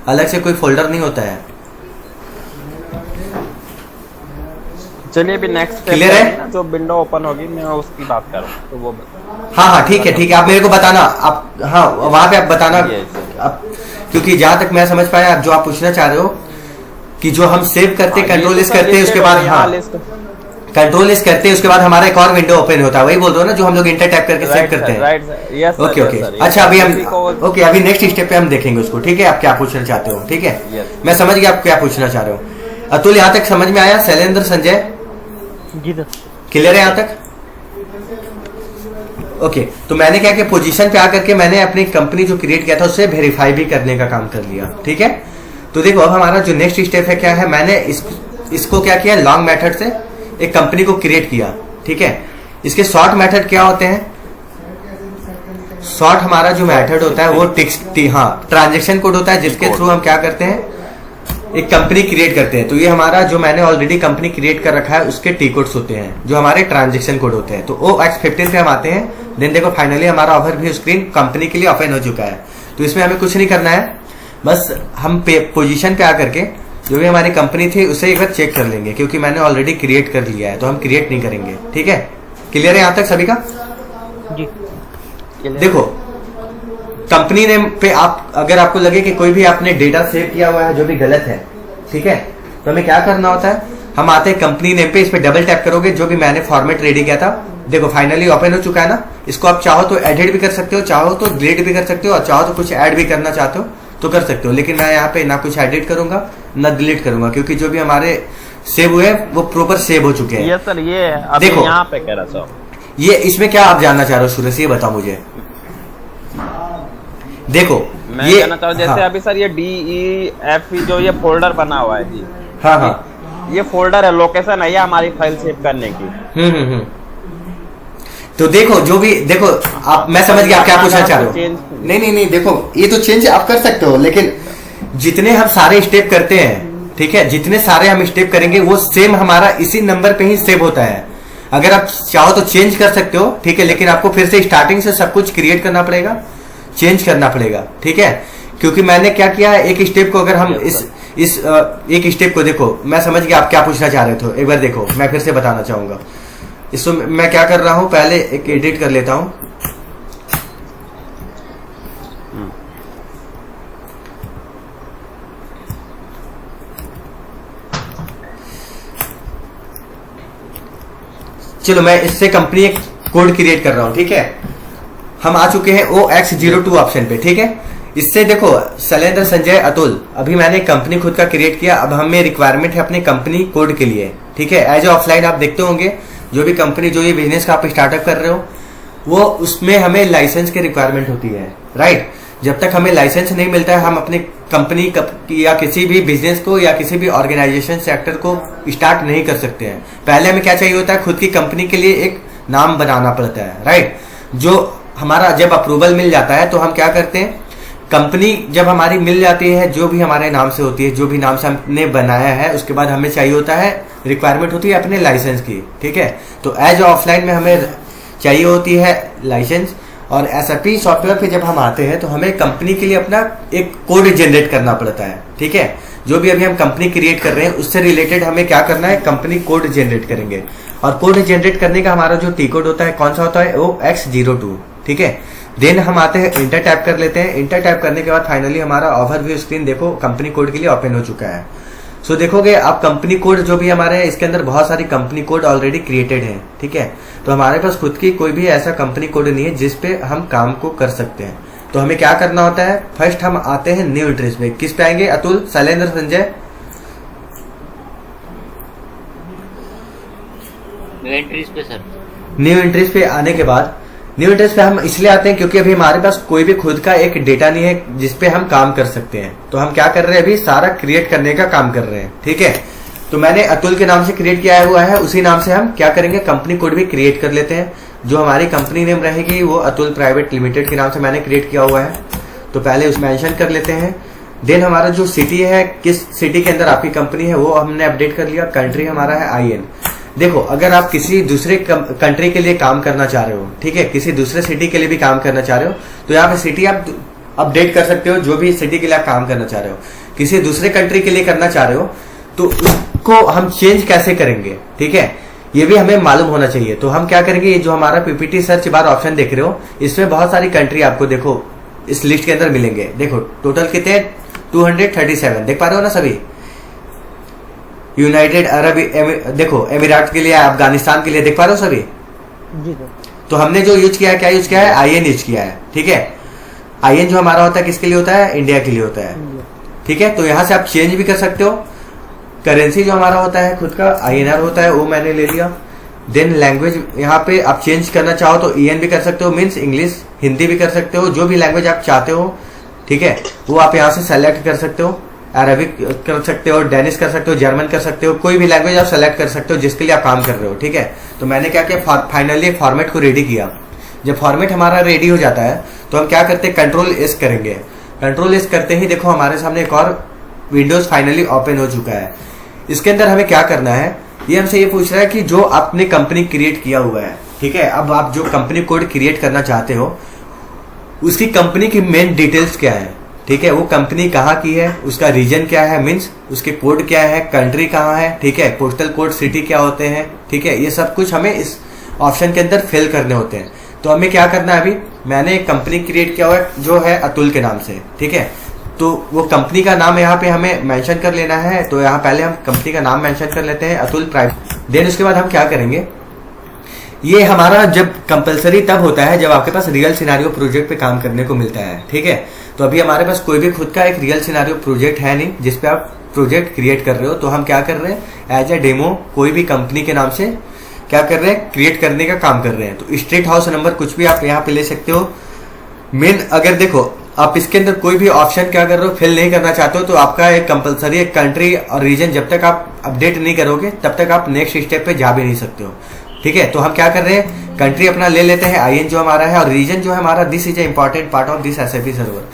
अलग से कोई फोल्डर नहीं होता है। चलिए अभी नेक्स्ट Clear है? जो विंडो ओपन होगी मैं उसकी बात करूँ तो वो हाँ हाँ ठीक है ठीक है, आप मेरे को बताना, आप हाँ वहां पे आप बताना आप, क्योंकि जहां तक मैं समझ पाया, आप जो आप पूछना चाह रहे हो कि जो हम सेव करते कंट्रोल एस करते हैं, उसके बाद हाँ कंट्रोल एस करते हैं, उसके बाद हमारा एक और विंडो ओपन होता है, वही बोल रहे हो ना, जो हम लोग इंटर टैप करके सेव करते हैं। ओके ओके, अच्छा अभी हम ओके अभी नेक्स्ट स्टेप पे हम देखेंगे उसको। ठीक है, आप क्या पूछना चाहते हो? ठीक है, मैं समझ गया आप क्या पूछना चाह रहे हो। अतुल यहाँ तक समझ में आया? शैलेंद्र, संजय जी सर, क्लियर है यहाँ तक? ओके, तो मैंने क्या किया, पोजीशन पे आकर के मैंने अपनी कंपनी जो क्रिएट किया था उससे वेरीफाई भी करने का काम कर लिया। ठीक है, तो देखो अब हमारा जो नेक्स्ट स्टेप है क्या है, मैंने इसको क्या किया, लॉन्ग मेथड से एक कंपनी को क्रिएट किया। ठीक है, इसके शॉर्ट मेथड क्या होते हैं? शॉर्ट हमारा जो मेथड होता है वो ट्रांजेक्शन कोड होता है, जिसके थ्रू हम क्या करते हैं, एक कंपनी क्रिएट करते हैं। तो ये हमारा जो मैंने ऑलरेडी कंपनी क्रिएट कर रखा है उसके टी कोड्स होते हैं, जो हमारे ट्रांजेक्शन कोड होते हैं। तो OX15 पे हम आते हैं, देन देखो फाइनली हमारा ओवरव्यू स्क्रीन कंपनी के लिए ओपन हो चुका है। तो इसमें हमें कुछ नहीं करना है, बस हम पोजीशन पे आकर के जो भी हमारी कंपनी थी उसे एक बार चेक कर लेंगे, क्योंकि मैंने ऑलरेडी क्रिएट कर लिया है तो हम क्रिएट नहीं करेंगे। ठीक है, क्लियर है यहाँ तक सभी का? जी देखो कंपनी नेम पे आप, अगर आपको लगे कि कोई भी आपने डेटा सेव किया हुआ है जो भी गलत है, ठीक है, तो हमें क्या करना होता है, हम आते हैं कंपनी नेम पे, इस पे डबल टैप करोगे, जो भी मैंने फॉर्मेट रेडी किया था, देखो फाइनली ओपन हो चुका है ना। इसको आप चाहो तो एडिट भी कर सकते हो, चाहो तो डिलीट भी कर सकते हो, और चाहो तो कुछ ऐड भी करना चाहते हो तो कर सकते हो। लेकिन मैं यहाँ पे ना कुछ एडिट करूंगा ना डिलीट करूंगा, क्योंकि जो भी हमारे सेव हुए वो प्रॉपर सेव हो चुके हैं। ये सर ये अभी देखो यहाँ पे कह रहा था, ये इसमें क्या आप जानना चाह रहे हो सूरज, ये बताओ मुझे। देखो मैं ये जानना चाहूँ जैसे हाँ, अभी सर ये DEF जो ये फोल्डर बना हुआ है जी, हाँ हाँ, ये फोल्डर है, लोकेशन है ये हमारी फाइल सेव करने की। हम्म। तो देखो जो भी देखो आप, मैं समझ गया आप क्या पूछना चाह रहे हो। नहीं देखो ये तो चेंज आप कर सकते हो, लेकिन जितने हम सारे स्टेप करते हैं, ठीक है, जितने सारे हम स्टेप करेंगे वो सेम हमारा इसी नंबर पे ही सेव होता है। अगर आप चाहो तो चेंज कर सकते हो, ठीक है, लेकिन आपको फिर से स्टार्टिंग से सब कुछ क्रिएट करना पड़ेगा, चेंज करना पड़ेगा, ठीक है। क्योंकि मैंने क्या किया है, एक स्टेप को अगर हम इस एक स्टेप को देखो, मैं समझ गया आप क्या पूछना चाह रहे थे। एक बार देखो मैं फिर से बताना चाहूंगा। इसको मैं क्या कर रहा हूं, पहले एक एडिट कर लेता हूं। चलो मैं इससे कंपनी एक कोड क्रिएट कर रहा हूं, ठीक है। हम आ चुके हैं OX02 ऑप्शन पे, ठीक है। इससे देखो शैलेंद्र, संजय, अतुल, अभी मैंने कंपनी खुद का क्रिएट किया। अब हमें रिक्वायरमेंट है अपने कंपनी कोड के लिए, ठीक है। एज ऑफलाइन आप देखते होंगे जो भी कंपनी, जो ये बिजनेस का आप स्टार्टअप कर रहे हो, वो उसमें हमें लाइसेंस की रिक्वायरमेंट होती है, राइट। जब तक हमें लाइसेंस नहीं मिलता है हम अपनी कंपनी या किसी भी बिजनेस को या किसी भी ऑर्गेनाइजेशन सेक्टर को स्टार्ट नहीं कर सकते हैं। पहले हमें क्या चाहिए होता है, खुद की कंपनी के लिए एक नाम बनाना पड़ता है, राइट। जो हमारा जब अप्रूवल मिल जाता है तो हम क्या करते हैं, कंपनी जब हमारी मिल जाती है, जो भी हमारे नाम से होती है, जो भी नाम से हमने बनाया है, उसके बाद हमें चाहिए होता है, रिक्वायरमेंट होती है अपने लाइसेंस की, ठीक है। तो एज ऑफलाइन में हमें चाहिए होती है लाइसेंस। और SAP सॉफ्टवेयर पे जब हम आते हैं तो हमें कंपनी के लिए अपना एक कोड जनरेट करना पड़ता है, ठीक है। जो भी अभी हम कंपनी क्रिएट कर रहे हैं उससे रिलेटेड हमें क्या करना है, कंपनी कोड जनरेट करेंगे। और कोड जनरेट करने का हमारा जो T कोड होता है, कौन सा होता है, OX02, ठीक है। देन हम आते हैं, इंटर टाइप कर लेते हैं। इंटर टाइप करने के बाद फाइनली हमारा ओवरव्यू स्क्रीन देखो कंपनी कोड के लिए ओपन हो चुका है। सो देखोगे आप कंपनी कोड जो भी हमारे हैं, इसके अंदर बहुत सारी कंपनी कोड ऑलरेडी क्रिएटेड है, ठीक है। तो हमारे पास खुद की कोई भी ऐसा कंपनी कोड नहीं है जिसपे हम काम को कर सकते हैं। तो हमें क्या करना होता है, फर्स्ट हम आते हैं न्यू इंट्रेस में। किस पे आएंगे, अतुल, शैलेंद्र, संजय? न्यू एंट्रीज पे सर। न्यू इंट्रेस पे आने के बाद, न्यू इंट्रेस पे हम इसलिए आते हैं क्योंकि अभी हमारे पास कोई भी खुद का एक डेटा नहीं है जिसपे हम काम कर सकते हैं। तो हम क्या कर रहे हैं, अभी सारा क्रिएट करने का काम कर रहे हैं, ठीक है। तो मैंने अतुल के नाम से क्रिएट किया हुआ है, उसी नाम से हम क्या करेंगे, कंपनी कोड भी क्रिएट कर लेते हैं। जो हमारी कंपनी नेम रहेगी वो अतुल प्राइवेट लिमिटेड के नाम से मैंने क्रिएट किया हुआ है। तो पहले उस मेंशन कर लेते हैं। देन हमारा जो सिटी है, किस सिटी के अंदर आपकी कंपनी है, वो हमने अपडेट कर लिया। कंट्री हमारा है IN। देखो अगर आप किसी दूसरे कंट्री के लिए काम करना चाह रहे हो, ठीक है, किसी दूसरे सिटी के लिए भी काम करना चाह रहे हो, तो यहाँ पे सिटी आप अपडेट कर सकते हो, जो भी सिटी के लिए आप काम करना चाह रहे हो। किसी दूसरे कंट्री के लिए करना चाह रहे हो तो उसको हम चेंज कैसे करेंगे, ठीक है, ये भी हमें मालूम होना चाहिए। तो हम क्या करेंगे, ये जो हमारा PPT सर्च बार ऑप्शन देख रहे हो, इसमें बहुत सारी कंट्री आपको देखो इस लिस्ट के अंदर मिलेंगे। देखो टोटल कितने हैं, 237, देख पा रहे हो ना सभी। यूनाइटेड अरब देखो एमिरात के लिए, अफगानिस्तान के लिए, देख पा रहे हो सभी। जी सर। तो हमने जो यूज किया है, क्या यूज किया है, IN यूज किया है, ठीक है। IN जो हमारा होता है किसके लिए होता है, इंडिया के लिए होता है, ठीक है। तो यहां से आप चेंज भी कर सकते हो। करेंसी जो हमारा होता है खुद का INR होता है, वो मैंने ले लिया। देन लैंग्वेज यहाँ पे आप चेंज करना चाहो तो EN भी कर सकते हो, मीन्स इंग्लिश, हिंदी भी कर सकते हो, जो भी लैंग्वेज आप चाहते हो, ठीक है, वो आप यहाँ से सेलेक्ट कर सकते हो। अरबिक कर सकते हो, डेनिश कर सकते हो, जर्मन कर सकते हो, कोई भी लैंग्वेज आप सेलेक्ट कर सकते हो जिसके लिए आप काम कर रहे हो, ठीक है। तो मैंने क्या किया, फाइनली फॉर्मेट को रेडी किया। जब फॉर्मेट हमारा रेडी हो जाता है तो हम क्या करते हैं, Ctrl+S करेंगे। Ctrl+S करते ही देखो हमारे सामने एक और विंडोज फाइनली ओपन हो चुका है। इसके अंदर हमें क्या करना है, ये हमसे ये पूछ रहा है कि जो आपने कंपनी क्रिएट किया हुआ है, ठीक है, अब आप जो कंपनी कोड क्रिएट करना चाहते हो उसकी कंपनी की मेन डिटेल्स क्या है, ठीक है, वो कंपनी कहाँ की है, उसका रीजन क्या है, मीन्स उसके कोड क्या है, कंट्री कहाँ है, ठीक है, पोस्टल कोड, सिटी क्या होते हैं, ठीक है, ये सब कुछ हमें इस ऑप्शन के अंदर फिल करने होते हैं। तो हमें क्या करना है, अभी मैंने एक कंपनी क्रिएट किया हुआ है जो है अतुल के नाम से, ठीक है। तो वो कंपनी का नाम यहाँ पे हमें मेंशन कर लेना है। तो यहाँ पहले हम कंपनी का नाम मेंशन कर लेते हैं, अतुल प्राइवेट। देन उसके बाद हम क्या करेंगे, ये हमारा जब कंपलसरी तब होता है जब आपके पास रियल सिनेरियो प्रोजेक्ट पे काम करने को मिलता है, ठीक है। तो अभी हमारे पास कोई भी खुद का एक रियल सिनेरियो प्रोजेक्ट है नहीं जिसपे आप प्रोजेक्ट क्रिएट कर रहे हो। तो हम क्या कर रहे हैं, एज ए डेमो कोई भी कंपनी के नाम से क्या कर रहे हैं, क्रिएट करने का काम कर रहे हैं। तो स्टेट हाउस नंबर कुछ भी आप यहाँ पे ले सकते हो। मेन अगर देखो आप इसके अंदर कोई भी ऑप्शन क्या कर रहे हो, फिल नहीं करना चाहते हो, तो आपका एक कंपलसरी एक कंट्री और रीजन जब तक आप अपडेट नहीं करोगे तब तक आप नेक्स्ट स्टेप पे जा भी नहीं सकते हो। ठीक है, तो हम क्या कर रहे हैं, कंट्री अपना ले लेते हैं IN जो हमारा है, और रीजन जो है हमारा, this is a important part of this SAP server.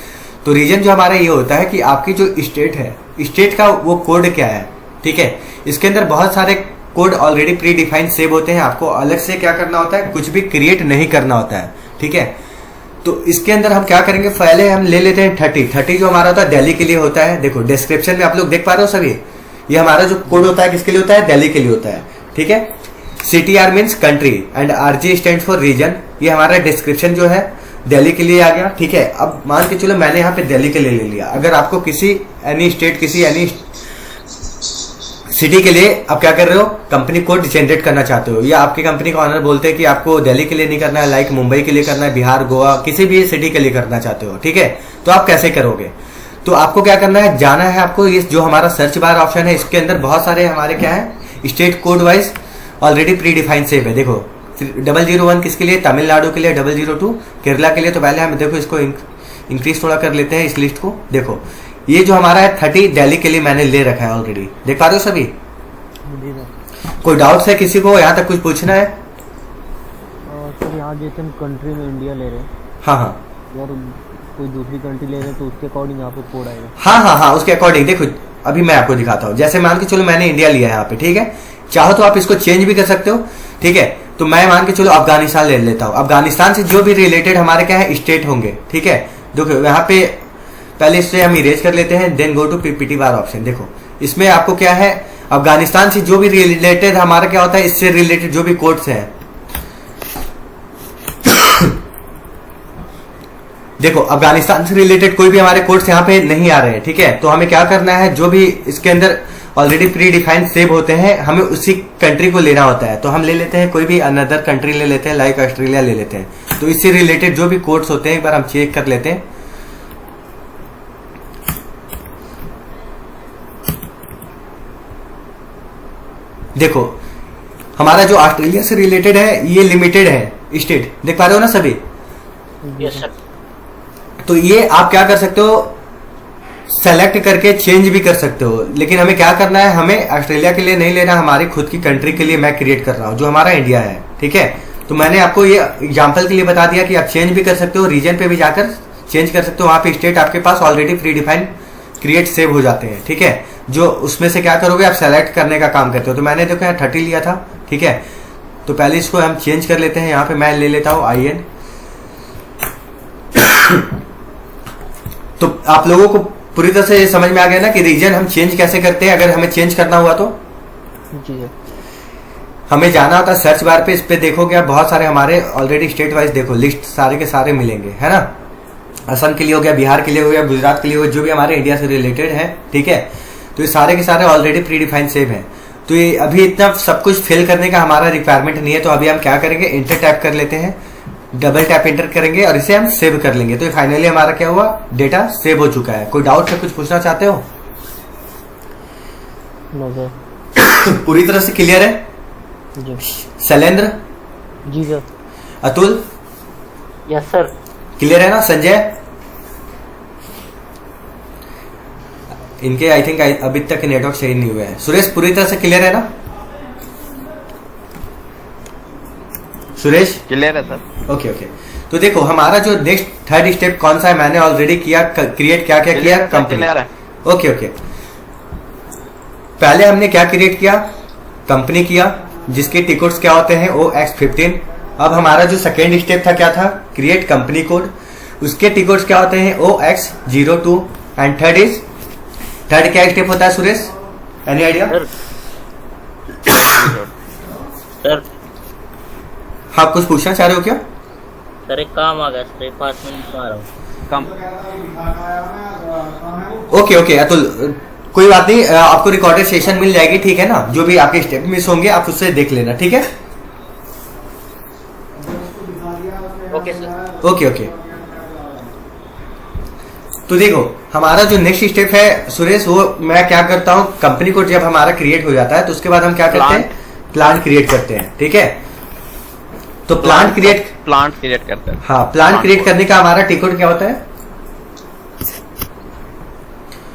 तो रीजन जो हमारा ये होता है कि आपकी जो स्टेट है, स्टेट का वो कोड क्या है। ठीक है, इसके अंदर बहुत सारे code already pre defined save होते हैं, आपको अलग से क्या करना होता है, कुछ भी क्रिएट नहीं करना होता है। ठीक है, तो इसके अंदर हम क्या करेंगे, पहले हम ले लेते हैं 30 जो हमारा होता है दिल्ली के लिए होता है। देखो डिस्क्रिप्शन में आप लोग देख पा रहे हो सभी, ये हमारा जो कोड होता है किसके लिए होता है, दिल्ली के लिए होता है। ठीक है, CTR means country and RG stand for region. ये हमारा डिस्क्रिप्शन जो है दिल्ली के लिए आ गया। ठीक है, अब मान के चलो मैंने यहाँ पे दिल्ली के लिए ले लिया। अगर आपको किसी एनी स्टेट, किसी एनी सिटी के लिए आप क्या कर रहे हो, कंपनी कोड जनरेट करना चाहते हो, या आपकी कंपनी का ऑनर बोलते हैं कि आपको दिल्ली के लिए नहीं करना है, लाइक मुंबई के लिए करना है, बिहार, गोवा, किसी भी सिटी के लिए करना चाहते हो। ठीक है, तो आप कैसे करोगे, तो आपको क्या करना है, जाना है आपको ये जो हमारा सर्च बार ऑप्शन है, इसके अंदर बहुत सारे हमारे क्या है, state code wise already pre defined save है। देखो 001 किसके लिए, तमिलनाडु के लिए, 002 केरला के लिए। तो पहले हम देखो इसको इंक्रीज थोड़ा कर लेते हैं इस लिस्ट को। देखो ये जो हमारा है 30 दिल्ली के लिए मैंने ले रखा है ऑलरेडी, देख पा रहे हो सभी। कोई डाउट्स है किसी को, यहाँ तक कुछ पूछना है? सर यहाँ जैसे हम कंट्री में इंडिया ले रहे हैं, हाँ हाँ, और कोई दूसरी कंट्री ले रहे हैं तो उसके अकॉर्डिंग यहाँ पे कोड आएगा। हाँ हाँ हाँ, उसके अकॉर्डिंग। देखो अभी मैं आपको दिखाता हूँ, जैसे मान के चलो मैंने इंडिया लिया है यहाँ पे। ठीक है, चाहो तो आप इसको चेंज भी कर सकते हो। ठीक है, तो मैं मान के चलो अफगानिस्तान ले लेता हूँ। अफगानिस्तान से जो भी रिलेटेड हमारे क्या है स्टेट होंगे। ठीक है, देखो यहाँ पे पहले इससे हम इरेज कर लेते हैं, then go to PPT bar option. देखो इसमें आपको क्या है, अफगानिस्तान से जो भी रिलेटेड हमारा क्या होता है, इससे रिलेटेड जो भी कोड्स हैं, देखो अफगानिस्तान से रिलेटेड कोई भी हमारे कोड्स यहाँ पे नहीं आ रहे हैं। ठीक है, तो हमें क्या करना है, जो भी इसके अंदर ऑलरेडी प्री डिफाइंड सेव होते हैं, हमें उसी कंट्री को लेना होता है। तो हम ले लेते हैं कोई भी अनदर कंट्री ले लेते हैं, लाइक ऑस्ट्रेलिया ले लेते हैं। तो इससे रिलेटेड जो भी कोड्स होते हैं एक बार हम चेक कर लेते हैं। देखो हमारा जो ऑस्ट्रेलिया से रिलेटेड है ये लिमिटेड है स्टेट, देख पा रहे हो ना सभी। Yes sir. तो ये आप क्या कर सकते हो, सेलेक्ट करके चेंज भी कर सकते हो, लेकिन हमें क्या करना है, हमें ऑस्ट्रेलिया के लिए नहीं लेना, हमारी खुद की कंट्री के लिए मैं क्रिएट कर रहा हूं जो हमारा इंडिया है। ठीक है, तो मैंने आपको ये एग्जांपल के लिए बता दिया कि आप चेंज भी कर सकते हो, रीजन पे भी जाकर चेंज कर सकते हो। वहां पे स्टेट आपके पास already predefined create save हो जाते हैं। ठीक है, जो उसमें से क्या करोगे, आप सेलेक्ट करने का काम करते हो। तो मैंने देखो यहाँ 30 लिया था। ठीक है, तो पहले इसको हम चेंज कर लेते हैं। यहाँ पे मैं ले लेता हूँ IN। तो आप लोगों को पूरी तरह से समझ में आ गया ना कि रीजन हम चेंज कैसे करते हैं, अगर हमें चेंज करना हुआ तो जी सर। हमें जाना होता है सर्च बार पे, इस पे देखोगे आप बहुत सारे हमारे ऑलरेडी स्टेट वाइज देखो लिस्ट सारे के सारे मिलेंगे, है ना। असम के लिए हो गया, बिहार के लिए हो गया, गुजरात के लिए हो गया, जो भी हमारे इंडिया से रिलेटेड है। ठीक है, तो ये सारे के सारे ऑलरेडी प्री डिफाइंड सेव हैं। तो ये अभी इतना सब कुछ फिल करने का हमारा रिक्वायरमेंट नहीं है। तो अभी हम क्या करेंगे, इंटर टैप कर लेते हैं, डबल टैप इंटर करेंगे और इसे हम सेव कर लेंगे। तो फाइनली हमारा क्या हुआ, डेटा सेव हो चुका है। कोई डाउट है, कुछ पूछना चाहते हो? No sir. पूरी तरह से क्लियर है? जी शैलेंद्र? जी sir. Atul? Yes sir. Clear है ना? संजय? इनके आई थिंक अभी तक नेटवर्क सही नहीं हुआ है। सुरेश पूरी तरह से क्लियर है ना? सुरेश क्लियर है सर। Okay okay. तो देखो हमारा जो नेक्स्ट थर्ड स्टेप कौन सा है, मैंने ऑलरेडी किया, क्रिएट क्या क्या किया, कंपनी। क्लियर है। Okay okay. पहले हमने क्या क्रिएट किया, कंपनी किया, जिसके टिकट्स क्या होते हैं OX15। अब हमारा जो सेकेंड स्टेप था क्या था, क्रिएट कंपनी कोड, उसके टिकट्स क्या होते हैं OX02। एंड थर्ड क्या स्टेप होता है सुरेश, एनी आइडिया? सर हाँ कुछ पूछना चाह रहे हो क्या? सर एक काम आ गया सर, 5 मिनट में आ रहा हूँ। कम ओके ओके अतुल, कोई बात नहीं, आपको रिकॉर्डेड सेशन मिल जाएगी। ठीक है ना, जो भी आपके स्टेप मिस होंगे आप उससे देख लेना। ठीक है, ओके सर। Okay okay. तो देखो हमारा जो नेक्स्ट स्टेप है सुरेश, वो मैं क्या करता हूँ, कंपनी कोड जब हमारा क्रिएट हो जाता है तो उसके बाद हम क्या करते हैं, प्लांट क्रिएट करते हैं, ठीक है। तो प्लांट क्रिएट करते हैं। हाँ, प्लांट क्रिएट करने का हमारा टी कोड क्या होता है?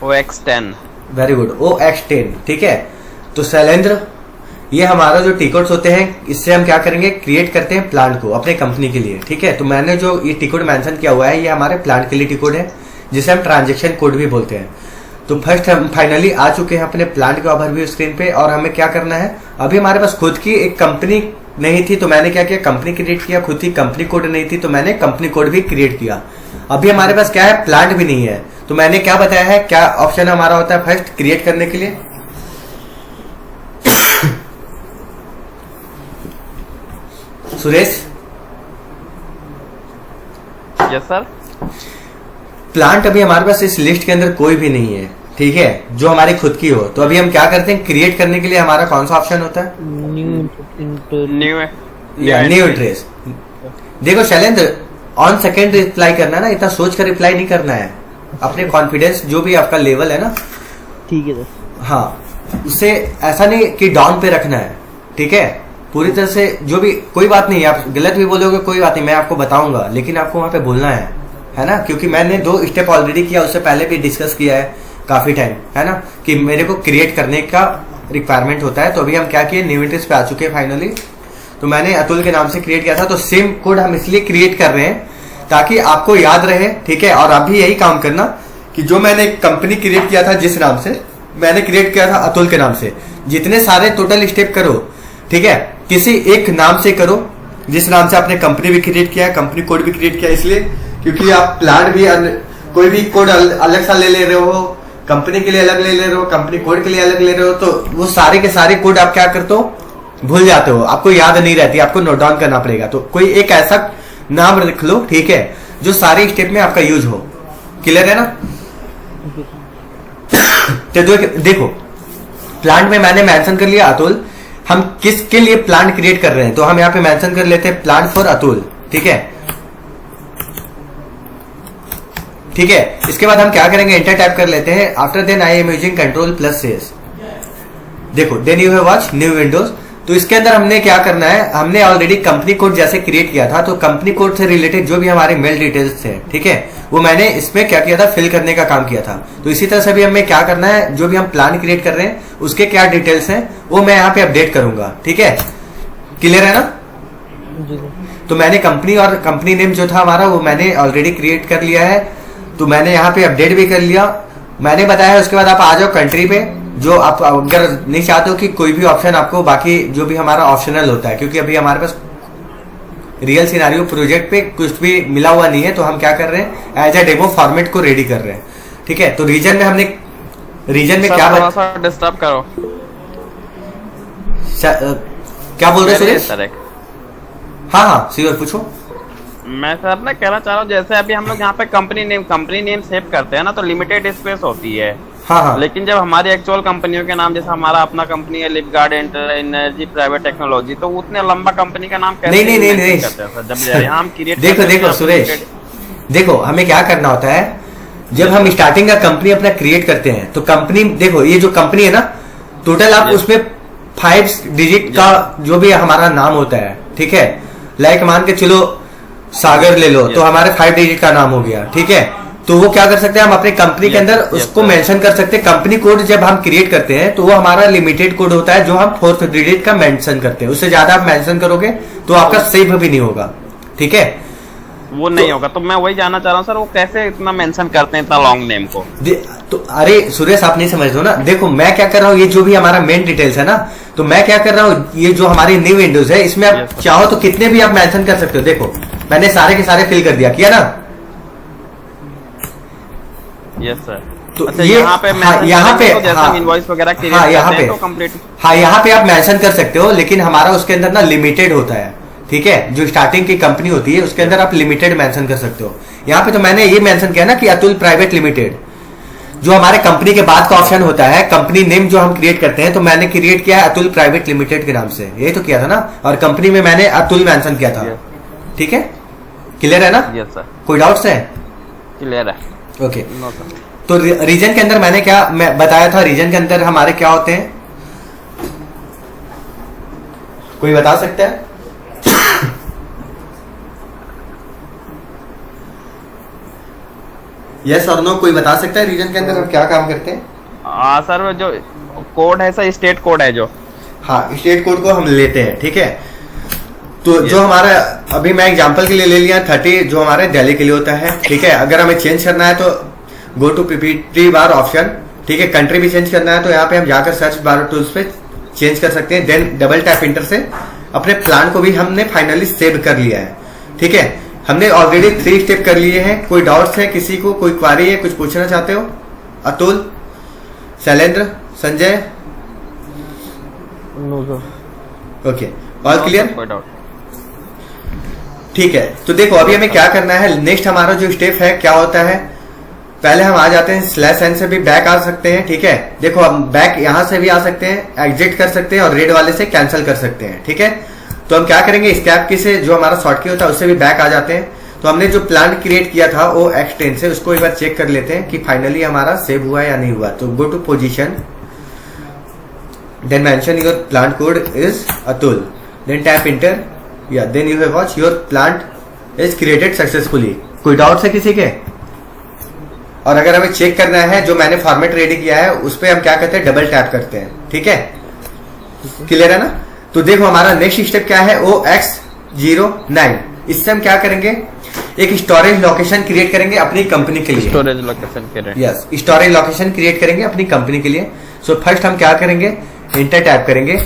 OX10। वेरी गुड, OX10, ठीक है। तो शैलेंद्र, ये हमारा जो टी कोड्स होते हैं, इससे हम क्या करेंगे, क्रिएट करते हैं प्लांट को अपने कंपनी के लिए, ठीक है। तो मैंने जो ये टी कोड मेंशन किया हुआ है, ये हमारे प्लांट के लिए टी कोड है, जिसे हम ट्रांजेक्शन कोड भी बोलते हैं। तो फर्स्ट हम फाइनली आ चुके हैं अपने प्लांट के ओवरव्यू स्क्रीन पे, और हमें क्या करना है, अभी हमारे पास खुद की एक कंपनी नहीं थी, तो मैंने क्या किया, कंपनी क्रिएट किया। खुद की कंपनी कोड नहीं थी, तो मैंने कंपनी कोड भी क्रिएट किया। अभी हमारे पास क्या है, प्लांट भी नहीं है, तो मैंने क्या बताया है, क्या ऑप्शन हमारा होता है फर्स्ट क्रिएट करने के लिए? Suresh, yes sir. प्लांट अभी हमारे पास इस लिस्ट के अंदर कोई भी नहीं है, ठीक है, जो हमारी खुद की हो। तो अभी हम क्या करते हैं, क्रिएट करने के लिए हमारा कौन सा ऑप्शन होता है? New interest. देखो शैलेंद्र, ऑन सेकेंड रिप्लाई करना है ना, इतना सोच कर रिप्लाई नहीं करना है। अपने कॉन्फिडेंस जो भी आपका लेवल है ना, ठीक है सर। हाँ, उसे ऐसा नहीं कि डाउन पे रखना है, ठीक है। पूरी तरह से जो भी, कोई बात नहीं, आप गलत भी बोलोगे कोई बात नहीं, मैं आपको बताऊंगा, लेकिन आपको वहां पे बोलना है ना, क्योंकि मैंने 2 स्टेप ऑलरेडी किया, उससे पहले भी डिस्कस किया है काफी टाइम, है ना, कि मेरे को क्रिएट करने का रिक्वायरमेंट होता है। तो अभी हम क्या किए, न्यू इंटरेस्ट पे आ चुके हैं फाइनली। तो मैंने अतुल के नाम से क्रिएट किया था, तो सेम कोड हम इसलिए क्रिएट कर रहे हैं ताकि आपको याद रहे, ठीक है। और आप भी यही काम करना कि जो मैंने कंपनी क्रिएट किया था, जिस नाम से मैंने क्रिएट किया था अतुल के नाम से, जितने सारे टोटल स्टेप करो, ठीक है, किसी एक नाम से करो, जिस नाम से आपने कंपनी भी क्रिएट किया है, कंपनी कोड भी क्रिएट किया, इसलिए क्योंकि आप प्लान भी कोई भी कोड अलग सा ले रहे हो, कंपनी के लिए अलग ले रहे हो, कंपनी कोड के लिए अलग ले रहे हो, तो वो सारे के सारे कोड आप क्या करते हो, भूल जाते हो, आपको याद नहीं रहती, आपको नोट डाउन करना पड़ेगा। तो कोई एक ऐसा नाम रख लो, ठीक है, जो सारे स्टेप में आपका यूज हो। क्लियर है ना? तो देखो, प्लांट में मैंने मेंशन कर लिया अतुल, हम किसके लिए प्लांट क्रिएट कर रहे हैं, तो हम यहाँ पे मेंशन कर लेते हैं प्लांट फॉर अतुल, ठीक है। ठीक है, इसके बाद हम क्या करेंगे, एंटर टाइप कर लेते हैं। After then I am using control plus S. देखो, then you have watch new windows. तो इसके अंदर हमने क्या करना है, हमने ऑलरेडी कंपनी कोड जैसे क्रिएट किया था, तो कंपनी कोड से रिलेटेड जो भी हमारे मेल डिटेल्स थे, ठीक है, वो मैंने इसमें क्या किया था, फिल करने का काम किया था। तो इसी तरह से भी हमें क्या करना है, जो भी हम प्लान क्रिएट कर रहे हैं उसके क्या डिटेल्स हैं वो मैं यहाँ पे अपडेट करूंगा, ठीक है। क्लियर है ना? तो मैंने कंपनी और कंपनी नेम जो था हमारा, वो मैंने ऑलरेडी क्रिएट कर लिया है, तो मैंने यहाँ पे अपडेट भी कर लिया, मैंने बताया। उसके बाद आप आ जाओ कंट्री पे, जो आप अगर नहीं चाहते हो कि कोई भी ऑप्शन आपको, बाकी जो भी हमारा ऑप्शनल होता है, क्योंकि अभी हमारे पास रियल सिनेरियो प्रोजेक्ट पे कुछ भी मिला हुआ नहीं है, तो हम क्या कर रहे हैं, एज ए डेमो फॉर्मेट को रेडी कर रहे हैं, ठीक है। तो रीजन में हमने, रीजन में क्या थोड़ा सा डिस्टर्ब करो, क्या बोल रहे हैं सुरेश? हाँ श्योर, पूछो। मैं सर ना कहना चाह रहा हूँ, जैसे अभी हम लोग यहाँ पे कंपनी नेम सेव करते हैं ना, तो लिमिटेड स्पेस होती है। हाँ। लेकिन जब हमारी एक्चुअल कंपनियों के नाम, जैसे हमारा अपना कंपनी है लिपगार्ड एनर्जी प्राइवेट टेक्नोलॉजी, तो उतने लंबा कंपनी का नाम कैसे नहीं करते हैं सर? जब यहाँ हम क्रिएट देखो सुरेश, देखो हमें क्या करना होता है, जब हम स्टार्टिंग का कंपनी अपना क्रिएट करते हैं, तो कंपनी, देखो ये जो कंपनी है ना, टोटल आप उसमें 5 डिजिट का जो भी हमारा नाम होता है, ठीक है। लाइक मान के चलो सागर ले लो, तो हमारे 5 डिजिट का नाम हो गया, ठीक है। तो वो क्या कर सकते हैं, हम अपने कंपनी के अंदर उसको मेंशन कर सकते हैं। कंपनी कोड जब हम क्रिएट करते हैं, तो वो हमारा लिमिटेड कोड होता है, जो हम 4th डिजिट का मेंशन करते हैं। उससे ज्यादा आप मेंशन करोगे तो आपका सेव भी नहीं होगा, ठीक है, वो नहीं होगा। तो मैं वही जानना चाह रहा हूँ सर, वो कैसे इतना मेंशन करते हैं इतना लॉन्ग नेम को? तो अरे सुरेश, आप नहीं समझ रहे हो ना। देखो मैं क्या कर रहा हूँ, ये जो भी हमारा मेन डिटेल्स है ना, तो मैं क्या कर रहा हूँ, ये जो हमारी न्यू विंडोज है, इसमें आप चाहो तो कितने भी आप मेंशन कर सकते हो। देखो मैंने सारे के सारे फिल कर दिया, किया ना? Yes sir. तो अच्छा, ये यहाँ पे इनवॉइस वगैरह क्रिएट करते हैं तो कंप्लीट, हाँ यहाँ पे आप मेंशन कर सकते हो, लेकिन हमारा उसके अंदर ना लिमिटेड होता है, ठीक है। जो स्टार्टिंग की कंपनी होती है उसके अंदर आप लिमिटेड मेंशन कर सकते हो। यहाँ पे तो मैंने ये मेंशन किया ना कि अतुल प्राइवेट लिमिटेड, जो हमारे कंपनी के बाद का ऑप्शन होता है, कंपनी नेम जो हम क्रिएट करते हैं, तो मैंने क्रिएट किया है अतुल प्राइवेट लिमिटेड के नाम से, यही तो किया था ना। और कंपनी में मैंने अतुल मेंशन किया था, ठीक है। क्लियर है ना? Yes sir. कोई डाउट्स है? क्लियर है। ओके। तो रीजन के अंदर मैं बताया था, रीजन के अंदर हमारे क्या होते हैं, कोई बता सकता है? यस और नो, कोई बता सकता है रीजन के अंदर हम क्या काम करते हैं? हाँ सर, जो कोड है सर, स्टेट कोड है जो, हाँ स्टेट कोड को हम लेते हैं, ठीक है। तो जो हमारा अभी मैं एग्जांपल के लिए ले लिया 30 जो हमारे दिल्ली के लिए होता है, ठीक है। अगर हमें चेंज करना है तो go to PPT bar option, ठीक है। कंट्री भी चेंज करना है तो यहाँ पे हम जाकर सर्च बार टूल्स पे चेंज कर सकते हैं। देन डबल टैप इंटर से अपने प्लान को भी हमने फाइनली सेव कर लिया है, ठीक है। हमने ऑलरेडी 3 स्टेप कर लिए हैं। कोई डाउट्स है किसी को, कोई क्वारी है, कुछ पूछना चाहते हो? Atul, Shailendra, Sanjay? No sir. Okay, all clear? कोई डाउट? ठीक है। तो देखो अभी हमें क्या करना है, नेक्स्ट हमारा जो स्टेप है क्या होता है, पहले हम आ जाते हैं /n से भी बैक आ सकते हैं, ठीक है। देखो हम बैक यहां से भी आ सकते हैं, एग्जिट कर सकते हैं और रेड वाले से कैंसिल कर सकते हैं, ठीक है। तो हम क्या करेंगे, स्कैप की से जो हमारा शॉर्टकी होता है उससे भी बैक आ जाते हैं। तो हमने जो प्लान क्रिएट किया था वो X10 से, उसको एक बार चेक कर लेते हैं कि फाइनली हमारा सेव हुआ या नहीं हुआ। तो go to position, then mention your plant code is Atul, then tap enter, या then you have watch your plant is created successfully. कोई डाउट है किसी के? और अगर हमें चेक करना है जो मैंने फॉर्मेट रेडी किया है उस पर हम क्या करते हैं, डबल टैप करते हैं, ठीक है। क्लियर है ना? तो देखो हमारा नेक्स्ट स्टेप क्या है, OX09। इससे हम क्या करेंगे, एक स्टोरेज लोकेशन क्रिएट करेंगे अपनी कंपनी के लिए। Storage location create, yes, storage location create करेंगे अपनी कंपनी के लिए। सो फर्स्ट हम क्या करेंगे, इंटर टैप करेंगे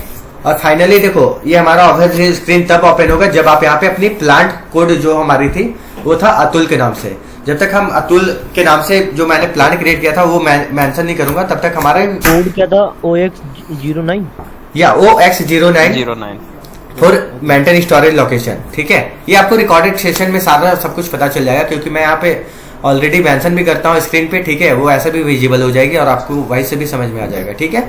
और फाइनली देखो ये हमारा ऑफिस स्क्रीन तब ओपन होगा जब आप यहाँ पे अपनी प्लांट कोड जो हमारी थी वो था अतुल के नाम से। जब तक हम अतुल के नाम से जो मैंने प्लान क्रिएट किया था वो मेंशन नहीं करूंगा तब तक हमारे कोड क्या था, OX09 या OX09 for maintain storage location, ठीक है। ये आपको रिकॉर्डेड सेशन में सारा सब कुछ पता चल जाएगा क्योंकि मैं यहाँ पे ऑलरेडी मेंशन भी करता हूँ स्क्रीन पे, ठीक है। वो ऐसे भी विजिबल हो जाएगी और आपको वहीं से भी समझ में आ जाएगा, ठीक है।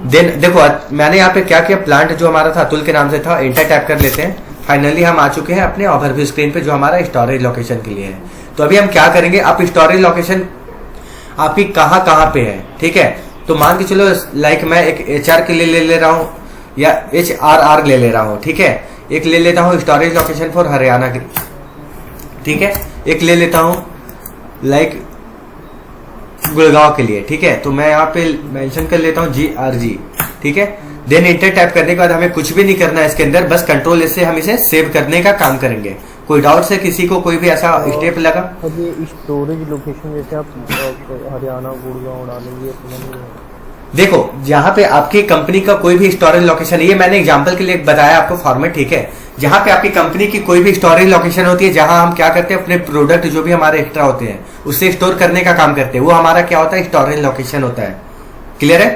देन देखो मैंने यहाँ पे क्या किया, प्लांट जो हमारा था अतुल के नाम से था, इंटर टैप कर लेते हैं। फाइनली हम आ चुके हैं अपने ओवरव्यू स्क्रीन पे जो हमारा स्टोरेज लोकेशन के लिए है। तो अभी हम क्या करेंगे, आप स्टोरेज लोकेशन आपकी कहाँ पे है, ठीक है। तो मान के चलो लाइक मैं एक HR के लिए ले रहा हूँ या HRR ले रहा हूँ, ठीक है। एक ले लेता हूँ स्टोरेज लोकेशन फॉर हरियाणा की, ठीक है। एक ले लेता हूँ लाइक गुड़गांव के लिए, ठीक है। तो मैं यहाँ पे मेंशन कर लेता हूँ GRG, ठीक है। देन इंटर टैप करने के बाद हमें कुछ भी नहीं करना है इसके अंदर, बस कंट्रोल से हम इसे सेव करने का काम करेंगे। कोई डाउट है किसी को, कोई भी ऐसा स्टेप लगा? अब ये स्टोरेज लोकेशन जैसे आप हरियाणा गुड़गांव डालेंगे, देखो जहाँ पे आपकी कंपनी का कोई भी स्टोरेज लोकेशन है, ये मैंने एग्जांपल के लिए बताया आपको फॉर्मेट, ठीक है। जहाँ पे आपकी कंपनी की कोई भी स्टोरेज लोकेशन होती है जहाँ हम क्या करते हैं अपने प्रोडक्ट जो भी हमारे एक्स्ट्रा होते हैं उससे स्टोर करने का काम करते हैं, वो हमारा क्या होता है, स्टोरेज लोकेशन होता है। क्लियर है?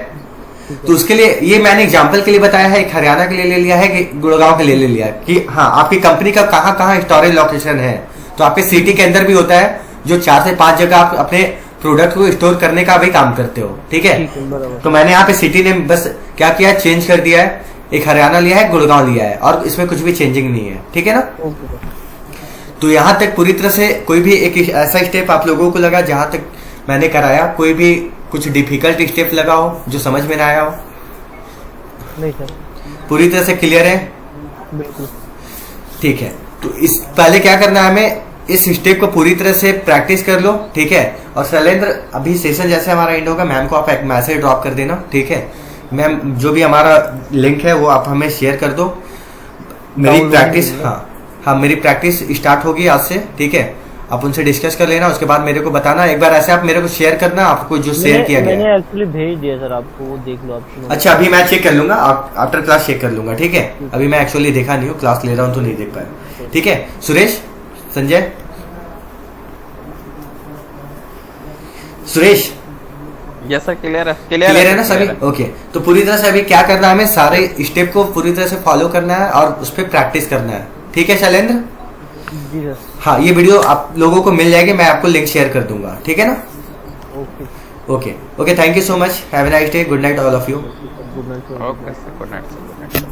तो उसके लिए ये मैंने एग्जांपल के लिए बताया है, एक हरियाणा के लिए ले लिया है कि गुड़गांव के लिए ले लिया है कि हाँ आपकी कंपनी का कहाँ स्टोरेज लोकेशन है। तो आपके सिटी के अंदर भी होता है जो 4 से 5 जगह आप अपने प्रोडक्ट को स्टोर करने का भी काम करते हो, ठीक है। तो मैंने यहाँ पे सिटी ने बस क्या किया, चेंज कर दिया है, एक हरियाणा लिया है, गुड़गांव लिया है और इसमें कुछ भी चेंजिंग नहीं है, ठीक है ना। तो यहाँ तक पूरी तरह से कोई भी एक ऐसा स्टेप आप लोगों को लगा जहां तक मैंने कराया, कोई भी कुछ डिफिकल्ट स्टेप लगा हो जो समझ में ना आया हो? नहीं सर, पूरी तरह से क्लियर है? बिल्कुल ठीक है। तो इस पहले क्या करना है, हमें इस स्टेप को पूरी तरह से प्रैक्टिस कर लो, ठीक है। और शैलेंद्र अभी सेशन जैसे हमारा एंड होगा मैम को आप एक मैसेज ड्रॉप कर देना, ठीक है। मैम जो भी हमारा लिंक है वो आप हमें शेयर कर दो। मेरी प्रैक्टिस हाँ मेरी प्रैक्टिस स्टार्ट होगी आज से, ठीक है। आप उनसे डिस्कस कर लेना, उसके बाद मेरे को बताना। एक बार ऐसे आप मेरे को शेयर करना आपको जो शेयर किया गया है। मैंने एक्चुअली भेज दिया सर आपको, वो देख लो आप। अच्छा अभी मैं चेक कर लूंगा, आफ्टर क्लास चेक कर लूंगा, ठीक है। अभी मैं एक्चुअली देखा नहीं हूँ, क्लास ले रहा हूँ तो नहीं देख पाया, ठीक है। Suresh, Sanjay, Suresh, yes sir, clear है, क्लियर है ना सभी? ओके। तो पूरी तरह से अभी क्या करना है, हमें सारे स्टेप को पूरी तरह से फॉलो करना है और उस पर प्रैक्टिस करना है, ठीक है शैलेंद्र? जी सर। हाँ ये वीडियो आप लोगों को मिल जाएगी, मैं आपको लिंक शेयर कर दूंगा, ठीक है ना। Okay okay, thank you so much, have a nice day, good night all of you. Good night. Okay sir, good night sir, good night.